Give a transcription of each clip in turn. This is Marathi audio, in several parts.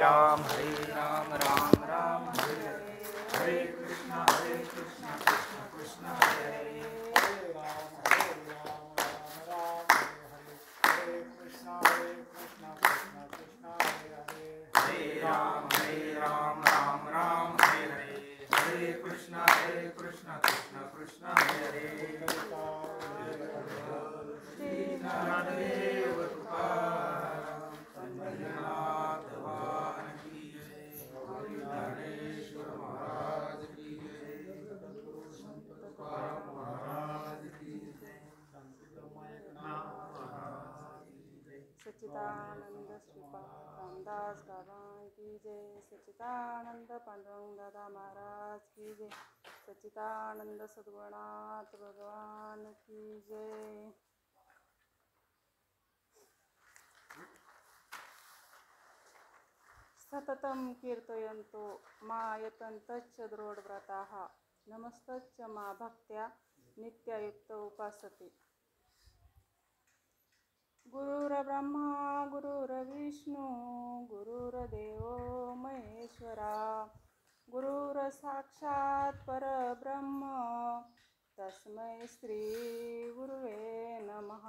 राम राम राम हरे हरे, हरे कृष्ण कृष्ण कृष्ण हरे हरे, हरे राम राम राम हरे हरे, हरे कृष्ण कृष्ण कृष्ण हरे हरे, हरे राम राम राम हरे हरे, हरे कृष्ण कृष्ण कृष्ण हरे हरे, श्री नारायण तुकाराम पंढरीनाथ भगवान की जय, ज्ञानेश्वर महाराज की जय, सद्गुरु संत तुकाराम महाराज की जय, संत एकनाथ महाराज की जय, सच्चिदानंद श्रीपाद रामदास बाबा की जय, सच्चिदानंद पांडुरंग दादा महाराज की जय, सच्चिदानंद सद्गुरुनाथ भगवान की जय। सततं कीर्तयन्तो मायतन्तच्च द्रोढव्रताः नमस्तच्च मा भक्त्या नित्ययुक्त उपासते। गुरुर्ब्रह्मा गुरुर्विष्णू गुरुर्देवो महेश्वरा, गुरुर्साक्षात् परब्रह्म तस्मै श्री गुरुवे नमः।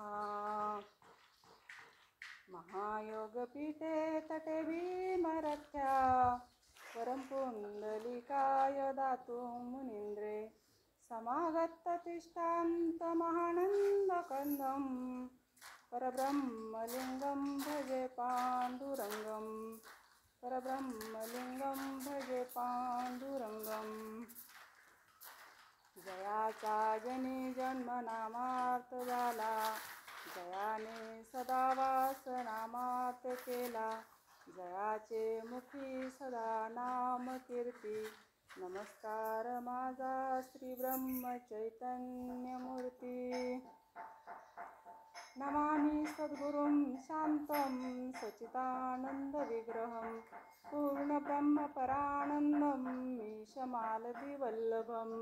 महायोगपीठे तटे भीमरथ्या, परं पुण्डलिकाय दातुं मुनीन्द्रे, समागततिष्ठान्तमहानन्दकन्दं, परब्रह्मलिङ्गं भजे पाण्डुरङ्गं, परब्रह्मलिङ्गं भजे पाण्डुरङ्गम्। जयाचा जनी जन्मनामार्थ झाला, जयाने सदा वास नामात केला, जयाचे मुखी सदा नाम कीर्ती, नमस्कार माझा श्री ब्रह्म चैतन्य मूर्ती। नमामि सद्गुरुं शान्तं सच्चिदानन्द विग्रहं, पूर्ण ब्रह्म परानन्दं ईशमालधिवल्लभम्।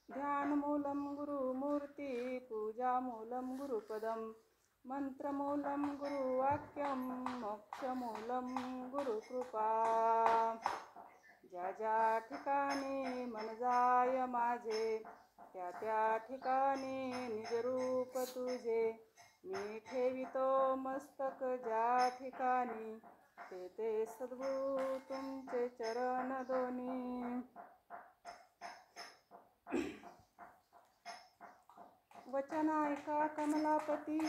ध्यानमूलं गुरुमूर्ति, पूजामूलं गुरुपदं, मंत्रमूलं गुरुवाक्यं, मोक्षमूलं गुरुकृपा। ज्या ज्या ठिकाणी मन जाय माझे, त्या त्या ठिकाणी निजरूप तुझे, मी ठेवितो मस्तक ज्या ठिकाणी, ते ते सद्गुरु तुमचे चरण दोन्ही। वचन ऐका कमलापती,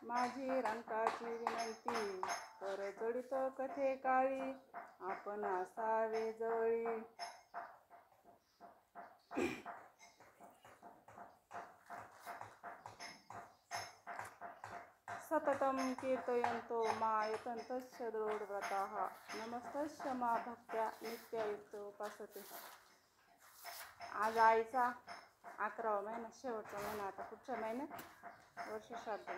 माझी रंकाची विनंती, कर जडित कथे काळी, आपण असावे जवळी। सततं कीर्तयन्तो मायतन्तच्च द्रोढव्रताः नमस्तच्च मा भक्त्या नित्ययुक्त उपासते। आज आईचा 11वा महिना, शेवटचा महिना, आता पुढच्या महिन्यात वर्ष श्राद्ध।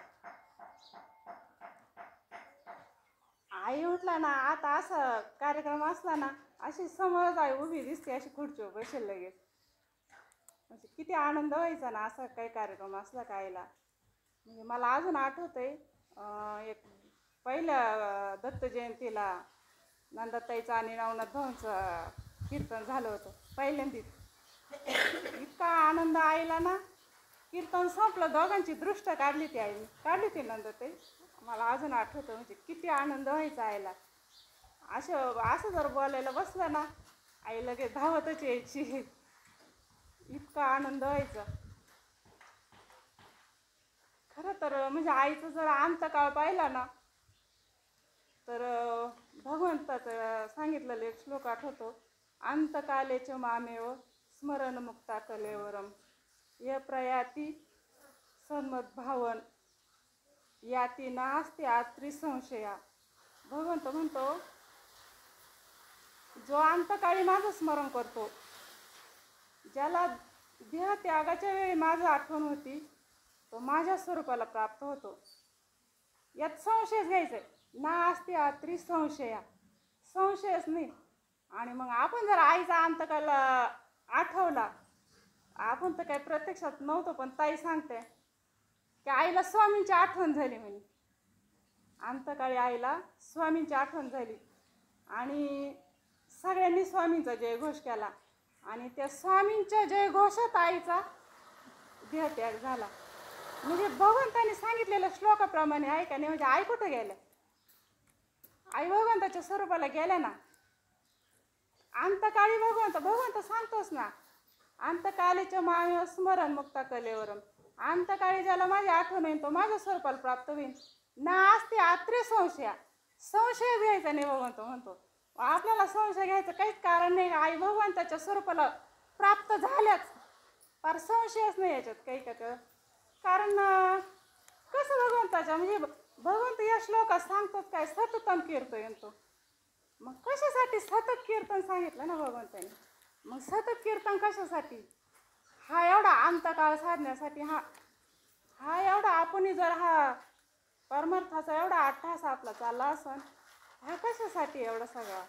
आई उठला ना, आता असा कार्यक्रम असला ना, अशी समोरच आई उभी दिसते, अशी खुर्चीवर बसेल लगेच, म्हणजे किती आनंद व्हायचा ना असा काही कार्यक्रम असला का आईला। म्हणजे मला अजून आठवतंय, एक पहिल्या दत्त जयंतीला नंदाताईचं आणि नवनाथ भाऊंचं कीर्तन झालं होतं पहिल्यांदा। इतका आनंद आईला ना, कीर्तन संपलं, दोघांची दृष्ट काढली ती आईने, काढली ती नंदाताई, मला अजून आठवतं, म्हणजे किती आनंद व्हायचा आईला। असं जर बोलायला बसलं ना, आई लगेच धावतच यायची, इतका आनंद व्हायचा। खरं तर म्हणजे आईचं जर अंतकाळ पाहिला ना, तर भगवंताचं सांगितलेलं एक श्लोक आठवतो, अंतकाले च मामेव स्मरण मुक्ता कलेवरम य प्रयाती सन्मद्भावन याती नास्ति आत्री संशया। भगवंत म्हणतो, जो अंतकाळी माझं स्मरण करतो, ज्याला देह त्यागाच्या वेळी माझं आठवण होती, तो माझ्या स्वरूपाला प्राप्त होतो, यात संशयच घ्यायचंय, नास्ति आत्री संशया, संशयच नाही। आणि मग आपण जर आईचा अंतकाल आठवला, आपण तर काही प्रत्यक्षात नव्हतो, पण ताई सांगते की आईला स्वामींची आठवण झाली म्हणे, अंतकाळी आईला स्वामींची आठवण झाली आणि सगळ्यांनी स्वामींचा जयघोष केला आणि त्या स्वामींच्या जयघोषात आईचा देहत्याग झाला. म्हणजे भगवंतांनी सांगितलेल्या श्लोकाप्रमाणे आहे का नाही? म्हणजे आई कुठं गेल्या? आई भगवंताच्या स्वरूपाला गेल्या ना. अंतकाळी भगवंत सांगतोच ना, अंतकालीच्या मामेव स्मरण मुक्ता कलेवरम. अंतकाळी ज्याला माझी आठवण येईल तो माझ्या स्वरूपाला प्राप्त होईल. ना असते आत्रे संशय घ्यायचा नाही भगवंत म्हणतो. आपल्याला संशय घ्यायचं काहीच कारण नाही. आई भगवंताच्या स्वरूपाला प्राप्त झाल्याच, फार संशयच नाही याच्यात काही का. कारण कसं भगवंताच्या म्हणजे भगवंत या श्लोकात सांगतो काय, सततम कीर्तन तो. मग कशासाठी सतत कीर्तन सांगितलं ना भगवंतांनी? मग सतत कीर्तन कशासाठी? हा एवढा अंतकाळ साधण्यासाठी. हा एवढा आपण जर हा परमार्थाचा एवढा अट्टहास आपला चालला असन, हा कशासाठी एवढा सगळा?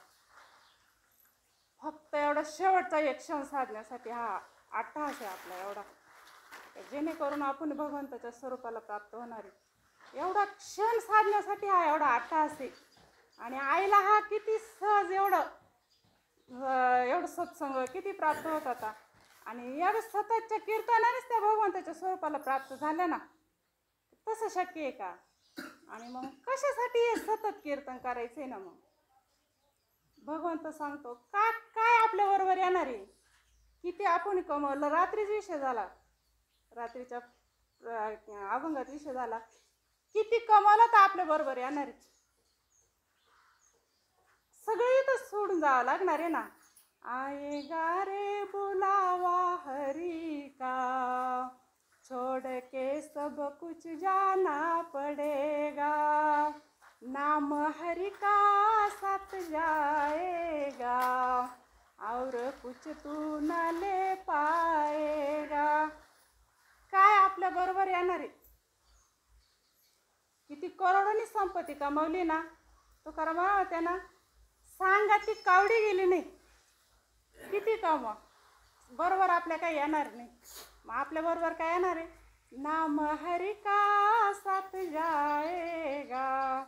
फक्त एवढा शेवटचा एक क्षण साधण्यासाठी हा अट्टहास आहे आपला एवढा, जेणेकरून आपण भगवंताच्या स्वरूपाला प्राप्त होणार आहे. एवढा क्षण साधण्यासाठी हा एवढा अट्टहास आहे. आणि आईला हा किती सहज एवढं सत्संग किती प्राप्त होत होता. आणि एवढं सततच्या कीर्तनानेच त्या भगवंताच्या स्वरूपाला प्राप्त झाल्या ना. तसं शक्य आहे का? आणि मग कशासाठी हे सतत कीर्तन करायचंय ना? मग भगवंत सांगतो काय आपल्या बरोबर येणार आहे? किती आपण कमवलं. रात्रीच विषय झाला, रात्रीच्या अभंगात विषय झाला. किती कमवलं तर आपल्या बरोबर येणार आहे. सगळे इथं सोडून जावं लागणार आहे ना. आएगा रे बुलावा हरी का, छोड़ के सब कुछ जाना पड़ेगा, नाम हरि का साथ जाएगा, और कुछ तू न ले पाएगा. काय आपल्या बरोबर येणार आहे? किती करोडोनी संपत्ती कमवली ना, तो करा त्यांना सांगा ती कावडी गेली नाही. किती कमवा, बरोबर आपल्या काही येणार नाही. मग आपल्या बरोबर काय येणार आहे? नाम हरि का साथ जाएगा,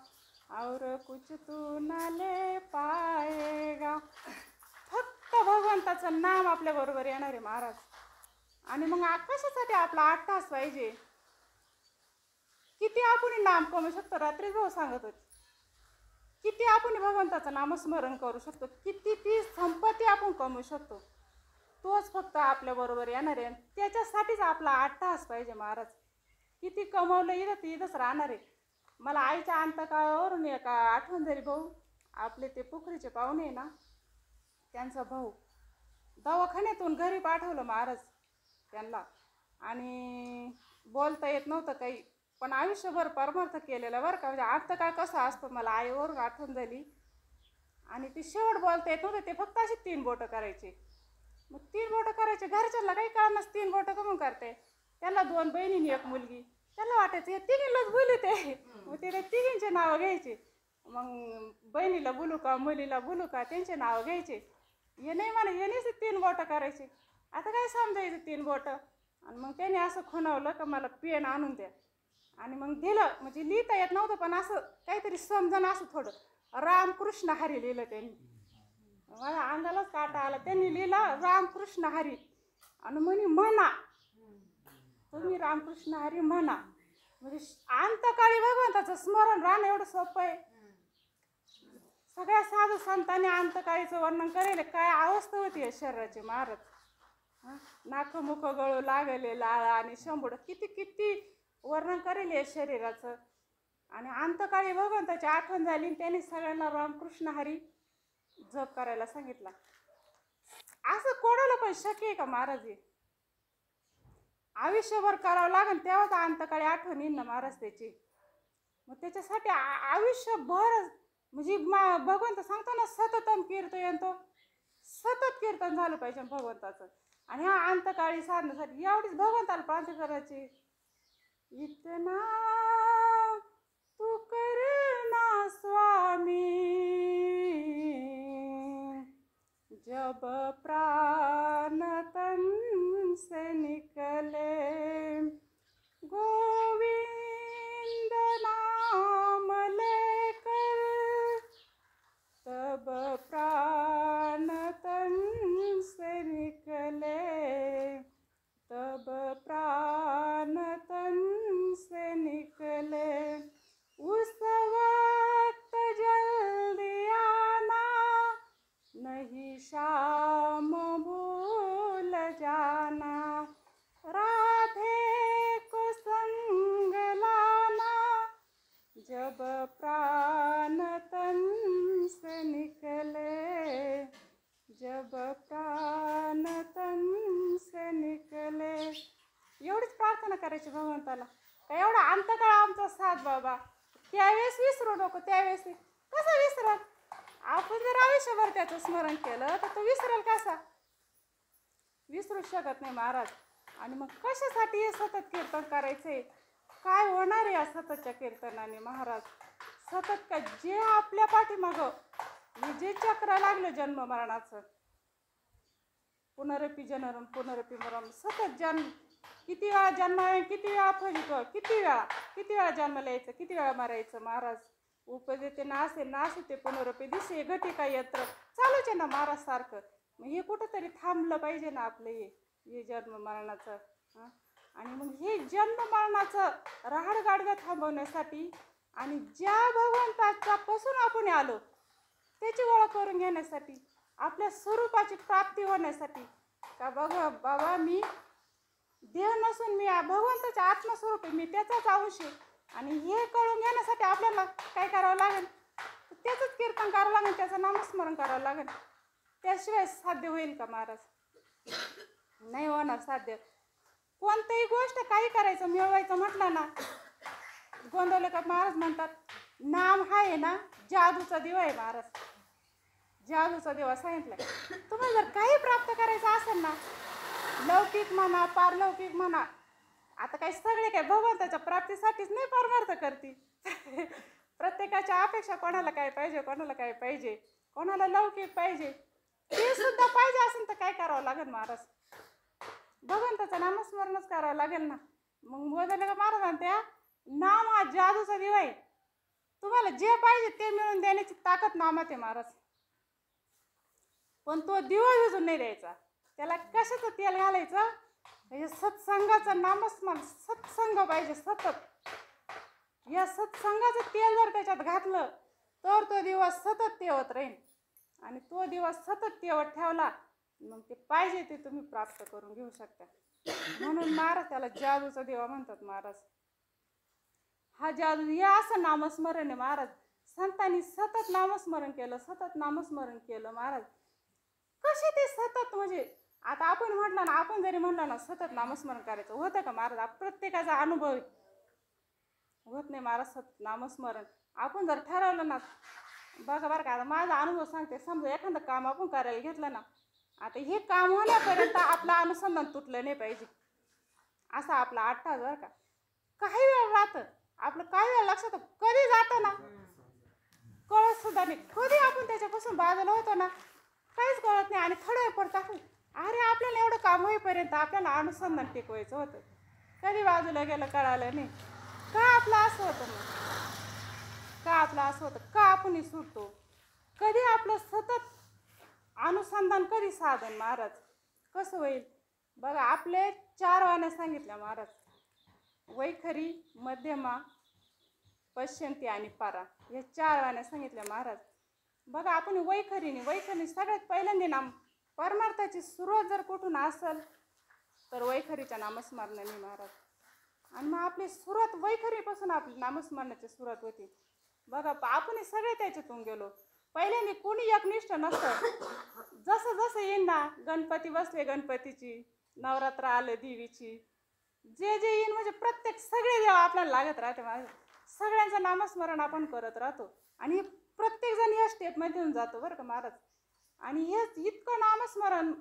और कुछ तू न ले पाएगा. फक्त भगवंताचं नाम आपल्या बरोबर येणार आहे महाराज. आणि मग कशासाठी आपला अट्टहास पाहिजे? किती आपण नाम कमवू शकतो? रात्री भाऊ सांगत होते किती आपण भगवंताचं नामस्मरण करू शकतो, किती ती संपत्ती आपण कमवू शकतो. तोच फक्त आपल्या बरोबर येणार आहे. त्याच्यासाठीच आपला अट्टहास पाहिजे महाराज. किती कमवलं इथं ते इथंच राहणार आहे. मला आईच्या अंतकाळावरून एका आठवण झाली. भाऊ आपले ते पुखरीचे पाहुणे आहे ना, त्यांचा भाऊ दवाखान्यातून घरी पाठवलं महाराज त्यांना. आणि बोलता येत नव्हतं काही, पण आयुष्यभर परमार्थ केलेला बरं का. म्हणजे अंतकाळ कसा असतो मला आईवर आठवण झाली. आणि ती शेवट बोलता येत नव्हतं. ते फक्त अशी 3 बोटं करायचे. मग 3 बोटं करायचे. घरच्यांना काही कळणार 3 बोटं कमून करते. त्याला 2 बहिणींनी 1 मुलगी. त्याला वाटायचं हे तिघींनाच बोलू ते. मग ते तिघींचे नावं घ्यायचे. मग बहिणीला बोलू का, मुलीला बोलू का, त्यांचे नावं घ्यायचे. हे नाही म्हणा, हे नाही 3 बोटं करायचे. आता काय समजायचं 3 बोटं. आणि मग त्याने असं खुणावलं का मला पेन आणून द्या. आणि मग दिलं. म्हणजे लिहिता येत नव्हतं, पण असं काहीतरी समजणं असं थोडं. रामकृष्ण हरी लिहिलं त्यांनी. मला अंगालाच काटा आला. त्यांनी लिहिलं रामकृष्ण हरी. आणि म्हणे म्हणा तुम्ही रामकृष्ण हरी म्हणा. म्हणजे अंतकाळी भगवंताचं स्मरण राहणं एवढं सोपं आहे. सगळ्या साधू संतांनी अंतकाळीचं वर्णन करेल. काय अवस्था होती या शरीराची महाराज. नाक मुख गळू लागले लाळ आणि शंभूड किती किती वर्णन करेल या शरीराचं. आणि अंतकाळी भगवंताची आठवण झाली. त्याने सगळ्यांना रामकृष्ण हरी जप करायला सांगितला. असं कोणाला पण शक्य आहे का महाराज? आयुष्यभर करावं लागेल तेव्हाच अंतकाळी आठवण येईल ना महाराज त्याची. मग त्याच्यासाठी आयुष्यभर म्हणजे भगवंत सांगतो ना सततम कीर्तन, तो सतत कीर्तन झालं पाहिजे भगवंताचं. आणि हा अंतकाळी साधण्यासाठी एवढीच भगवंताला प्रार्थना करायची. इतना तू करना स्वामी, जब प्राण तन से निकले, गोविंद नाम ले प्राण तन से निकले, जब प्राण तन से निकले. एवढीच प्रार्थना करायची भगवंताला. का एवढा अंतकाळ आमचा साथ बाबा, त्यावेळेस विसरू नको. त्यावेळेस कसं विसरल? आपण जर आयुष्यभर त्याचं स्मरण केलं तर तो विसरेल कसा? विसरू शकत नाही महाराज. आणि मग कशासाठी हे सतत कीर्तन करायचंय? काय होणार आहे या सततच्या कीर्तनाने महाराज? सतत काय जे आपल्या पाठीमागं हे जे चक्र लागलं जन्म मरणाचं, पुनरपी जननम पुनरपी मरणम, सतत जन्म, किती वेळा जन्म आहे, किती वेळा फजितो, किती वेळा जन्माला यायचं, किती वेळा मरायचं महाराज. उपदेते नासे नासे ते पुनरपी दिसे घटिका यत्र, चालूच आहे ना महाराज सारखं. मग हे कुठंतरी थांबलं पाहिजे ना आपलं हे जन्म मरणाचं. आणि मग हे जन्म मरणाचं राहाडगाडगं थांबवण्यासाठी आणि ज्या भगवंताच्या पासून आपण आलो त्याची ओळख करून घेण्यासाठी, आपल्या स्वरूपाची प्राप्ती होण्यासाठी, का बघा बाबा मी देह नसून मी भगवंताच्या आत्मस्वरूप आहे, मी त्याचाच अंश आहे. आणि हे कळून घेण्यासाठी आपल्याला काय करावं लागेल? त्याचंच कीर्तन करावं लागेल, त्याचं नामस्मरण करावं लागेल. त्याशिवाय साध्य होईल का महाराज? नाही होणार साध्य. कोणतीही गोष्ट काही करायचं मिळवायचं म्हटलं ना, गोंधवले का महाराज म्हणतात नाम आहे ना जादूचा दिवा आहे महाराज. जादूचा दिवा सांगितलाय. तुम्हाला जर काही प्राप्त करायचं असेल ना, लौकिक म्हणा पारलौकिक म्हणा, आता काही सगळे काय भगवंताच्या प्राप्तीसाठीच नाही परमार्थ करती. प्रत्येकाच्या अपेक्षा कोणाला काय पाहिजे, कोणाला काय पाहिजे, कोणाला लौकिक पाहिजे, ते सुद्धा पाहिजे असेल तर काय करावं लागेल महाराज? भगवंताचं नामस्मरणच करावं लागेल ना. मग बोलले का महाराज म्हणते नाम हा जादूचा दिवा आहे. तुम्हाला जे पाहिजे ते मिळून देण्याची ताकद नामात आहे महाराज. पण तो दिवा विजून नाही द्यायचा. त्याला कशाचं तेल घालायचं? म्हणजे सत्संगाचं नामस्मरण, सत्संग पाहिजे सतत. या सत्संगाचं तेल जर त्याच्यात घातलं तर तो दिवस सतत तेवत राहील. आणि तो दिवस सतत तेवत ठेवला मग ते पाहिजे ते तुम्ही प्राप्त करून घेऊ शकता. म्हणून महाराज त्याला जादूचा दिवा म्हणतात महाराज. हा जादू हे असं नामस्मरण आहे महाराज. संतांनी सतत नामस्मरण केलं, सतत नामस्मरण केलं महाराज. कसे ते सतत म्हणजे आता आपण म्हटलं ना, आपण जरी म्हणलं ना सतत नामस्मरण करायचं, होतं का महाराज? प्रत्येकाचा अनुभव होत नाही महाराज सतत नामस्मरण. आपण जर ठरवलं ना, बघा बरं का, आता माझा अनुभव सांगते. समजा एखादं काम आपण करायला घेतलं ना, आता हे काम होण्यापर्यंत आपलं अनुसंधान तुटलं नाही पाहिजे. असा आपला 8 तास बरं का, काही वेळ राहतं आपलं, काही वेळ लक्षात कधी जातं ना कळत सुद्धा नाही. कधी आपण त्याच्यापासून बाजूला होतो ना काहीच कळत नाही. आणि थोडं वेळ पडतं आपण, अरे आपल्याला एवढं काम होईपर्यंत आपल्याला अनुसंधान टिकवायचं होतं, कधी बाजूला गेलं कळालं नाही. का आपलं असं होतं? मग का आपलं असं होतं? का आपण सुटतो? कधी आपलं सतत अनुसंधान कधी साधन महाराज कसं होईल? बघा आपले 4 वाण्या सांगितल्या महाराज, वैखरी, मध्यमा, पश्यंती आणि पारा. या 4 वाण्या सांगितल्या महाराज. बघा आपण वैखरी सगळ्यात पहिल्यांदा नाम परमार्थाची सुरुवात जर कुठून असेल तर वैखरीच्या नामस्मरणाने महाराज. आणि मग आपली सुरुवात वैखरीपासून आपली नामस्मरणाची सुरुवात होती. बघा आपण सगळे त्याच्यातून गेलो. पहिल्यांदा कोणी एकनिष्ठ नसतं. जसं जसं येईन ना, गणपती बसले गणपतीची, नवरात्र आलं देवीची, जे जे येईन म्हणजे प्रत्येक सगळे देव आपल्याला लागत राहते माझं. सगळ्यांचं नामस्मरण आपण करत राहतो. आणि प्रत्येक जण या स्टेपमध्ये येऊन जातो बरं का महाराज. आणि हे इतकं नामस्मरण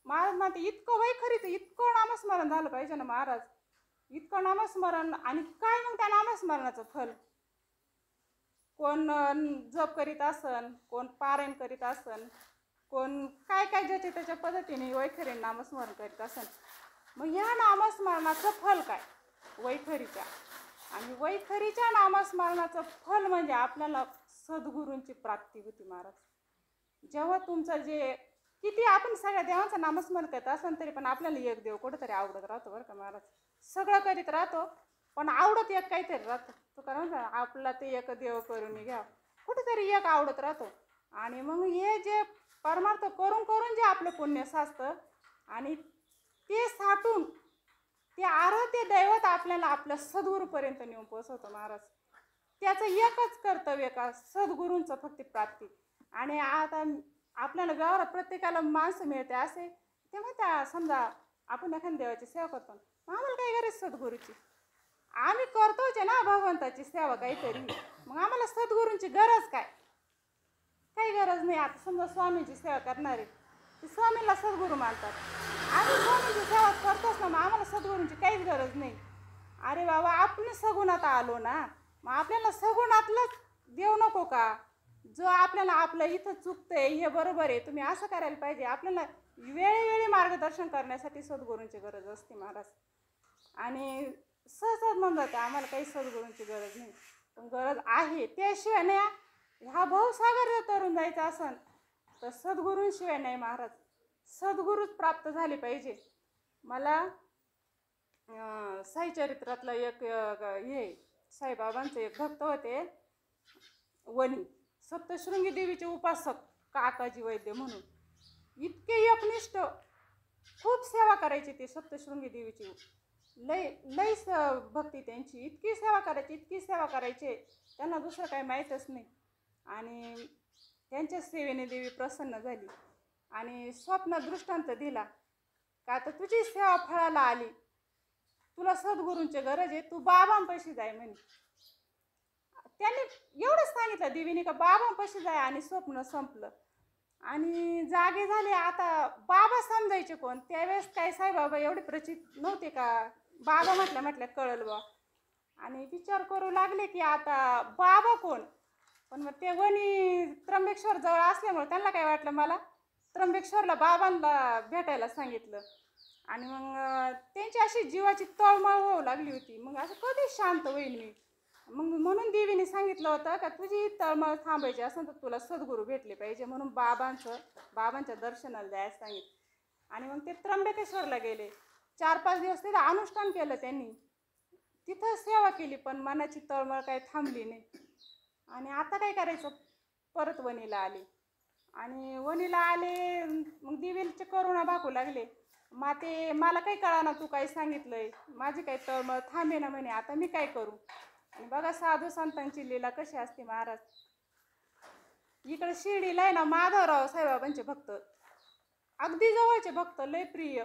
महाराज म्हणते, इतकं वैखरीचं इतकं नामस्मरण झालं पाहिजे ना महाराज, इतकं नामस्मरण. आणि काय मग त्या नामस्मरणाचं फल? कोण जप करीत असन, कोण पारायण करीत असन, कोण काय काय ज्याच्या त्याच्या पद्धतीने वैखरी नामस्मरण करीत असन. मग ह्या नामस्मरणाचं फल काय? वैखरीच्या. आणि वैखरीच्या नामस्मरणाचं फल म्हणजे आपल्याला सद्गुरूंची प्राप्ती होती महाराज. जेव्हा तुमचं जे किती आपण सगळ्या देवांचं नामस्मरण करत असन तरी पण आपल्याला एक देव कुठंतरी आवडत राहतो बरं का महाराज. सगळं करीत राहतो पण आवडत एक काहीतरी राहतं. तो कारण आपला ते एक देव करून घ्या, कुठेतरी एक आवडत राहतो. आणि मग हे जे परमार्थ करून करून जे आपलं पुण्य साचतं आणि ते साठून ते आराध्य दैवत आपल्याला आपल्या सद्गुरूपर्यंत नेऊन पोचवतं महाराज. त्याचं एकच कर्तव्य का सद्गुरूंचं फक्त प्राप्ती. आणि आता आपल्याला गावाला प्रत्येकाला माणसं मिळते असे ते म्हणता, समजा आपण एखाद्या देवाची सेवा करतो, मग आम्हाला काय गरज सद्गुरूची? आम्ही करतोच आहे ना भगवंताची सेवा काहीतरी, मग आम्हाला सद्गुरूंची गरज काय? काही गरज नाही. आता समजा स्वामींची सेवा करणारे ते स्वामींना सद्गुरू मानतात, आम्ही स्वामींची सेवा करतोच ना, मग आम्हाला सद्गुरूंची काहीच गरज नाही. अरे बाबा, आपण सगुणात आलो ना, मग आपल्याला सगुणातलंच देव नको का? जो आपल्याला आपलं इथं चुकतंय हे बरोबर आहे, तुम्ही असं करायला पाहिजे, आपल्याला वेळोवेळी मार्गदर्शन करण्यासाठी सद्गुरूंची गरज असते महाराज. आणि सहजच म्हणतात आम्हाला काही सद्गुरूंची गरज नाही, पण गरज आहे. त्याशिवाय नाही हा भाऊसागर जर तरुण जायचा असन तर सद्गुरूंशिवाय नाही महाराज. सद्गुरूच प्राप्त झाले पाहिजे. मला साईचरित्रातलं एक हे साईबाबांचे एक भक्त होते वनी, सप्तशृंगी देवीचे उपासक काकाजी वैद्य म्हणून, इतके एकनिष्ठ, खूप सेवा करायची ते सप्तशृंगी देवीची. लई भक्ती त्यांची, इतकी सेवा करायची, इतकी सेवा करायचे, त्यांना दुसरं काही माहीतच नाही. आणि त्यांच्या सेवेने देवी प्रसन्न झाली आणि स्वप्न दृष्टांत दिला का आता तुझी सेवा फळाला आली, तुला सद्गुरूंची गरज आहे, तू बाबांपाशी जाय म्हणे. त्यांनी एवढंच सांगितलं देवीने का बाबांपाशी जाय, आणि स्वप्न संपलं आणि जागे झाले. आता बाबा समजायचे कोण? त्यावेळेस काय साईबाबा एवढे प्रचित नव्हते का? बाबा म्हटल्या कळलं बा. आणि विचार करू लागले की आता बाबा कोण? पण मग ते वनी त्र्यंबकेश्वर जवळ असल्यामुळे त्यांना काय वाटलं, मला त्र्यंबकेश्वरला बाबांना भेटायला सांगितलं. आणि मग त्यांची अशी जीवाची तळमळ होऊ लागली होती. मग असं कधी शांत होईल मी? मग म्हणून देवीने सांगितलं होतं का तुझी तळमळ थांबायची असेल तर तुला सद्गुरू भेटले पाहिजे, म्हणून बाबांच्या दर्शनाला जायला सांगितलं. आणि मग ते त्र्यंबकेश्वरला गेले. 4-5 दिवस तिथं अनुष्ठान केलं त्यांनी, तिथं सेवा केली, पण मनाची तळमळ काही थांबली नाही. आणि आता काय करायचं? परत वनीला आले. आणि वनीला आले मग देवीचे करुणा भागू लागले. माते मला काही कळाना, तू काही सांगितलंय, माझी काही तळमळ थांबे ना म्हणे, आता मी काय करू? आणि बघा साधू संतांची लीला कशी असते महाराज. इकडे शिर्डीला आहे ना माधवराव साईबाबांचे भक्त, अगदी जवळचे भक्त, लय प्रिय.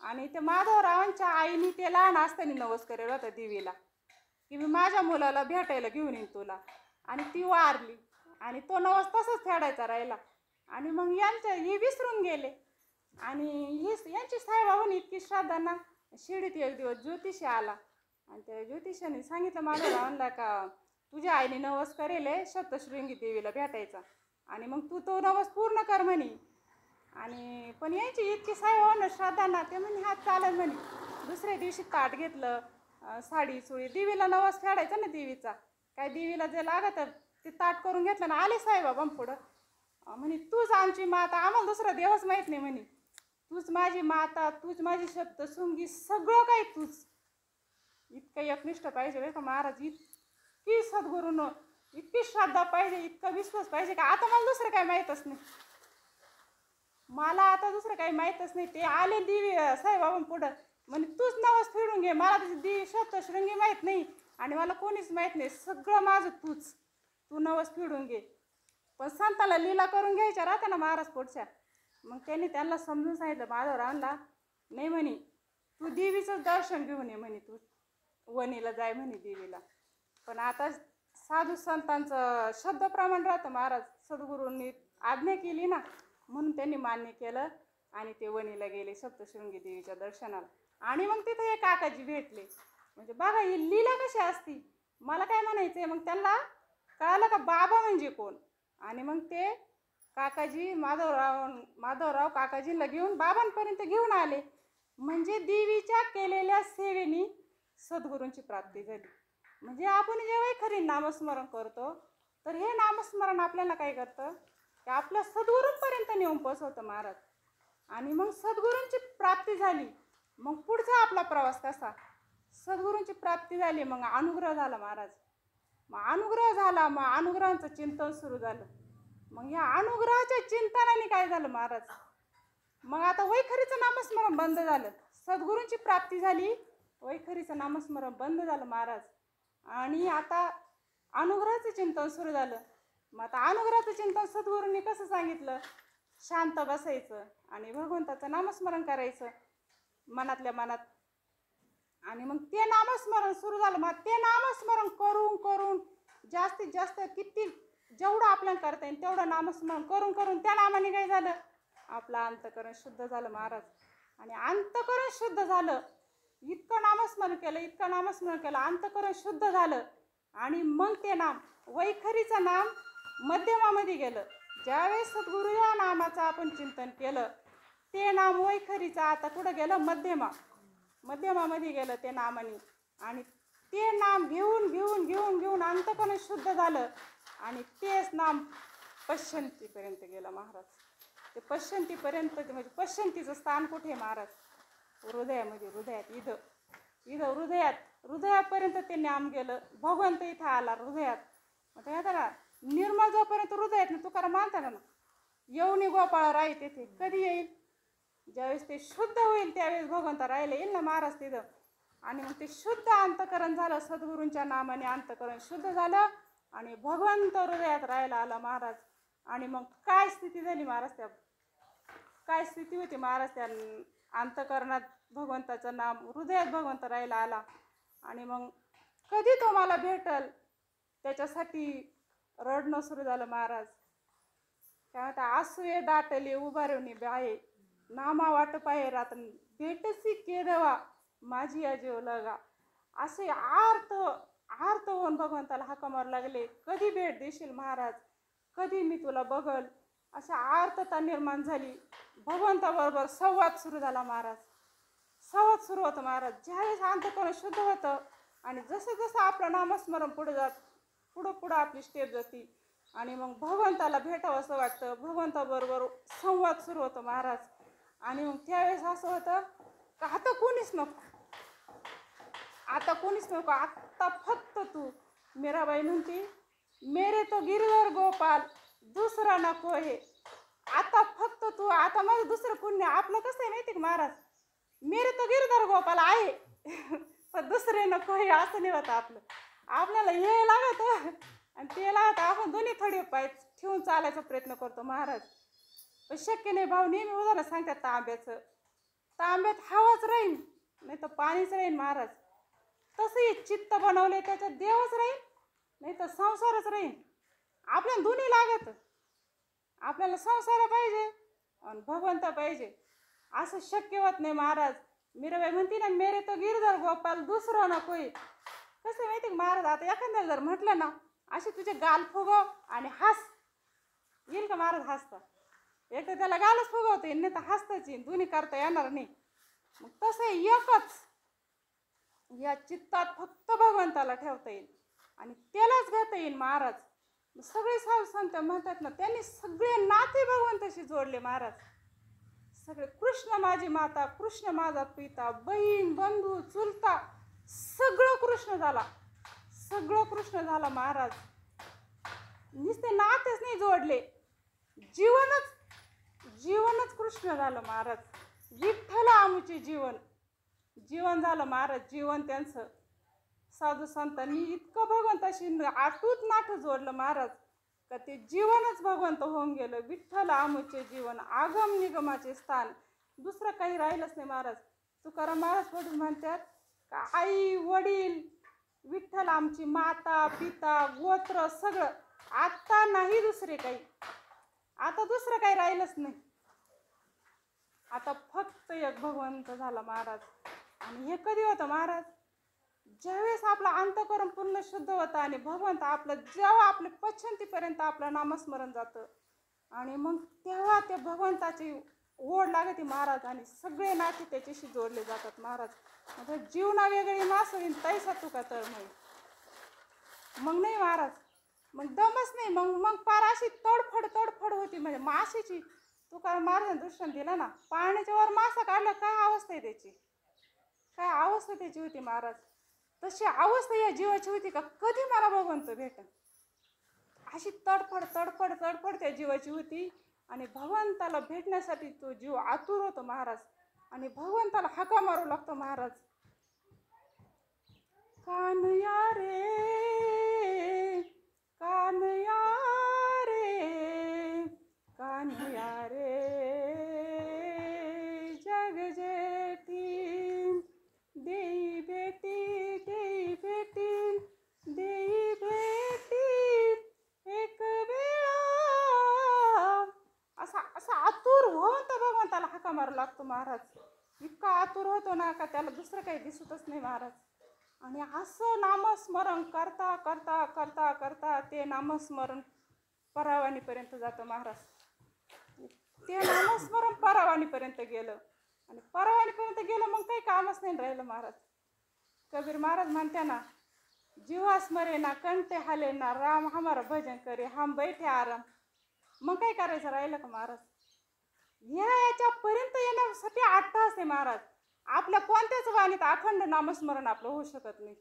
आणि ते माधवरावांच्या आईने ते लहान असताना नवस करेल होता देवीला की मी माझ्या मुलाला भेटायला घेऊन येईन तुला. आणि ती वारली आणि तो नवस तसाच फेडायचा राहिला. आणि मग हे विसरून गेले. आणि यांची साईबाबांनी इतकी श्रद्धा ना, शिर्डीत एक दिवस ज्योतिषी आला आणि त्या ज्योतिषाने सांगितलं माधवरावांना का तुझ्या आईने नवस करेल सप्तशृंगी देवीला भेटायचा, आणि मग तू तो नवस पूर्ण कर म्हणे. आणि पण यांची इतकी साईबाबांना श्रद्धा ना, ते म्हणे हा चालेल म्हणे. दुसऱ्या दिवशी ताट घेतलं, साडी चुळी, देवीला नवस फेडायचा ना देवीचा, काय देवीला जे लागत ते ताट करून घेतलं ना, आले साईबाबा पुढं. म्हणे तूच आमची माता, आम्हाला दुसरा देवच माहीत नाही म्हणे, तूच माझी माता, तूच माझी सप्तशृंगी, सगळं काही तूच. इतकं एकनिष्ठ पाहिजे बरं का महाराज, इतकी सद्गुरूनं इतकी श्रद्धा पाहिजे, इतका विश्वास पाहिजे का आता मला दुसरं काही माहीतच नाही. मला आता दुसरं काही माहीतच नाही. ते आले देवी साईबाबा पुढं, म्हणजे तूच नवस फेडून घे, मला त्याची देवी सप्तशृंगी माहीत नाही आणि मला कोणीच माहीत नाही, सगळं माझं तूच, तू नवस फेडून घे. पण संताला लीला करून घ्यायच्या राहत्या ना महाराज पुढच्या. मग त्यांना समजून सांगितलं माधवरावांना, नाही म्हणे तू देवीचं दर्शन घेऊन ये म्हणे, तू वनीला जाय म्हणे देवीला. पण आता साधू संतांचं शब्दप्रमाण राहतं महाराज, सद्गुरूंनी आज्ञा केली ना, म्हणून त्यांनी मान्य केलं आणि ते वनीला गेले सप्तशृंगी देवीच्या दर्शनाला. आणि मग तिथे एक काकाजी भेटले. म्हणजे बघा ही लीला कशी असती. मला काय म्हणायचं, मग त्यांना कळालं का बाबा म्हणजे कोण. आणि मग ते काकाजी माधवराव काकाजींना घेऊन बाबांपर्यंत घेऊन आले. म्हणजे देवीच्या केलेल्या सेवेनी सद्गुरूंची प्राप्ती झाली. म्हणजे आपण जेव्हा खरी नामस्मरण करतो तर हे नामस्मरण आपल्याला काय करतं की आपल्या सद्गुरूंपर्यंत नेऊन पोचवतं महाराज. आणि मग सद्गुरूंची प्राप्ती झाली, मग पुढचा आपला प्रवास कसा? सद्गुरूंची प्राप्ती झाली, मग अनुग्रह झाला महाराज. मग अनुग्रह झाला, मग अनुग्रहांचं चिंतन सुरू झालं. मग या अनुग्रहाच्या चिंतनाने काय झालं महाराज, मग आता वैखरीचं नामस्मरण बंद झालं. सद्गुरूंची प्राप्ती झाली, वैखरीचं नामस्मरण बंद झालं महाराज. आणि आता अनुग्रहाचं चिंतन सुरू झालं. मग आता अनुग्रहाचं चिंतन सद्गुरूंनी कसं सांगितलं? शांत बसायचं आणि भगवंताचं नामस्मरण करायचं मनातल्या मनात. आणि मग ते नामस्मरण सुरू झालं. मग ते नामस्मरण करून करून जास्तीत जास्त किती जेवढं आपल्याला करता येईल तेवढं नामस्मरण करून करून त्या नामाने काय झालं? आपलं अंतःकरण शुद्ध झालं महाराज. आणि अंतःकरण शुद्ध झालं, इतकं नामस्मरण केलं, इतकं नामस्मरण केलं, अंतःकरण शुद्ध झालं. आणि मग ते नाम वैखरीचं नाम मध्यमामध्ये गेलं. ज्यावेळेस सद्गुरू या नामाचं आपण चिंतन केलं ते नाम वैखरीचं आता कुठं गेलं? मध्यमामध्ये गेलं ते नामाने. आणि ते नाम घेऊन घेऊन घेऊन घेऊन अंतःकरण शुद्ध झालं. आणि तेच नाम पश्यंतीपर्यंत गेलं महाराज. ते पश्यंतीपर्यंत म्हणजे पश्यंतीचं स्थान कुठे महाराज? हृदयामध्ये, हृदयात, इथं हृदयापर्यंत ते नाम गेलं. भगवंत इथं आला हृदयात. आता या निर्मळ जोपर्यंत हृदयात ना तुकाराम मानता ना येऊन गोपाळ राही तेथे. कधी येईल? ज्यावेळेस ते शुद्ध होईल त्यावेळेस भगवंत राहायला येईल ना महाराज तिथं. आणि मग ते शुद्ध अंतःकरण झालं, सद्गुरूंच्या नामाने अंतःकरण शुद्ध झालं आणि भगवंत हृदयात राहायला आला महाराज. आणि मग काय स्थिती झाली महाराज? त्या काय स्थिती होती महाराज? त्या अंतःकरणात भगवंताचं नाम, हृदयात भगवंत राहायला आला. आणि मग कधी तो मला भेटल त्याच्यासाठी रडणं सुरू झालं महाराज. काय म्हणता? आसुये दाटले उभारवणी बाये, नामा वाट पाये रात्र, भेटसी केदवा माझी अजीव लगा. असे आर्त होऊन भगवंताला हाका मारू लागले, कधी भेट देशील महाराज? कधी मी तुला बघल? अशा आर्तता निर्माण झाली. भगवंताबरोबर संवाद सुरू झाला महाराज. संवाद सुरू होतं महाराज. ज्यावेळेस अंतःकरण शुद्ध होतं आणि जसं जसं आपलं नामस्मरण पुढं आपली स्टेप जाती आणि मग भगवंताला भेटावं असं वाटतं. भगवंताबरोबर संवाद सुरू होतो महाराज. आणि मग त्यावेळेस असं होतं का आता कोणीच नको, आता फक्त तू. मीराबाई म्हणती, मेरे तो गिरधर गोपाल दुसरा नको हे. आता फक्त तू, आता माझं दुसरं कोण नाही. आपलं कसं आहे माहिती का महाराज? मेरे तो गिरधर गोपाल आहे पण दुसरे नको हे असं नाही होतं आपलं. आपल्याला हे लागत आणि ते लागत, आपण दोन्ही थोडे पाय ठेवून चालायचा प्रयत्न करतो महाराज. पण शक्य नाही. भाऊ नेहमी उदाहरण सांगतात तांब्यात हवाच राहील नाही तर पाणीच राहील महाराज. तसंही चित्त बनवले त्याच्यात देवच राहील नाही तर संसारच राहील. आपल्याला दोन्ही लागत. आपल्याला संसार पाहिजे आणि भगवंत पाहिजे. असं शक्य होत नाही महाराज. मीराबाई म्हणती ना, मेरे तो गिरधर गोपाल दुसरं नकोय. कसं माहिती का महाराज? आता एखाद्याला जर म्हटलं ना असे तुझे गाल फुगव आणि हस, येईल का महाराज हसता? एक तर त्याला गालच फुगवता येईल नाही तर हसताच येईल. दोन्ही करता येणार नाही. मग तसं एकच या चित्तात फक्त भगवंताला ठेवता येईल आणि त्यालाच घेता येईल महाराज. सगळे साधू संत म्हणतात ना, त्यांनी सगळे नाते भगवंताशी जोडले महाराज. सगळे कृष्ण माझी माता, कृष्ण माझा पिता, बहीण, बंधू, चुलता, सगळं कृष्ण झाला महाराज. नुसते नातेच नाही जोडले, जीवनच कृष्ण झालं महाराज. विठ्ठल आमुचे जीवन झालं महाराज. जीवन त्यांचं साधू संतांनी इतकं भगवंताशी आटूत नाटू जोडलं महाराज का ते जीवनच भगवंत होऊन गेलं. विठ्ठल आमुचे जीवन, आगम निगमाचे स्थान, दुसरं काही राहिलंच नाही महाराज. तुकाराम महाराज पडून म्हणतात का आई वडील, विठ्ठल आमची माता पिता, गोत्र सगळं. आता नाही दुसरे काही, आता दुसरं काही राहिलंच नाही. आता फक्त एक भगवंत झाला महाराज. आणि हे कधी होतं महाराज? ज्यावेळेस आपलं अंतःकरण पूर्ण शुद्ध होतं आणि भगवंत आपलं जेव्हा आपल्या पश्चंतीपर्यंत आपलं नामस्मरण जातं आणि मग तेव्हा ते भगवंताची ओढ लागते महाराज आणि सगळे नाते त्याच्याशी जोडले जातात महाराज. आता जीवना वेगळी नासळीन तैसा तुका तर मग नाही महाराज. मग दमच नाही. मग पार अशी तडफड होती म्हणजे माशीची. तुकाराम महाराजांनी दृष्टांत दिला ना, पाण्याच्या वर मासा काढला, काय अवस्था आहे त्याची, काय अवस्था त्याची होती महाराज. तशी अवस्था या जीवाची होती का कधी मला भगवंत भेटन, अशी तडफड त्या जीवाची होती. आणि भगवंताला भेटण्यासाठी तो जीव आतुर होतो महाराज. आणि भगवंताला हाका मारू लागतो महाराज. कान्हया रे लागतो महाराज. इतका आतुर होतो ना का त्याला दुसरं काही दिसतच नाही महाराज. आणि असं नामस्मरण करता करता करता करता ते नामस्मरण परावाणीपर्यंत जातं महाराज. ते नामस्मरण परावाणीपर्यंत गेलं आणि परावाणीपर्यंत गेलं मग काही कामच नाही राहिलं महाराज. कबीर महाराज म्हणते ना, जीवा स्मरे ना कंठे हाले ना राम हमारा भजन करे हम बैठे आराम. मग काय करायचं राहिलं का महाराज. याच्यापर्यंत येण्यासाठी 8 तास आहे महाराज. आपल्या कोणत्याच वाणीत अखंड नामस्मरण आपलं होऊ शकत नाही.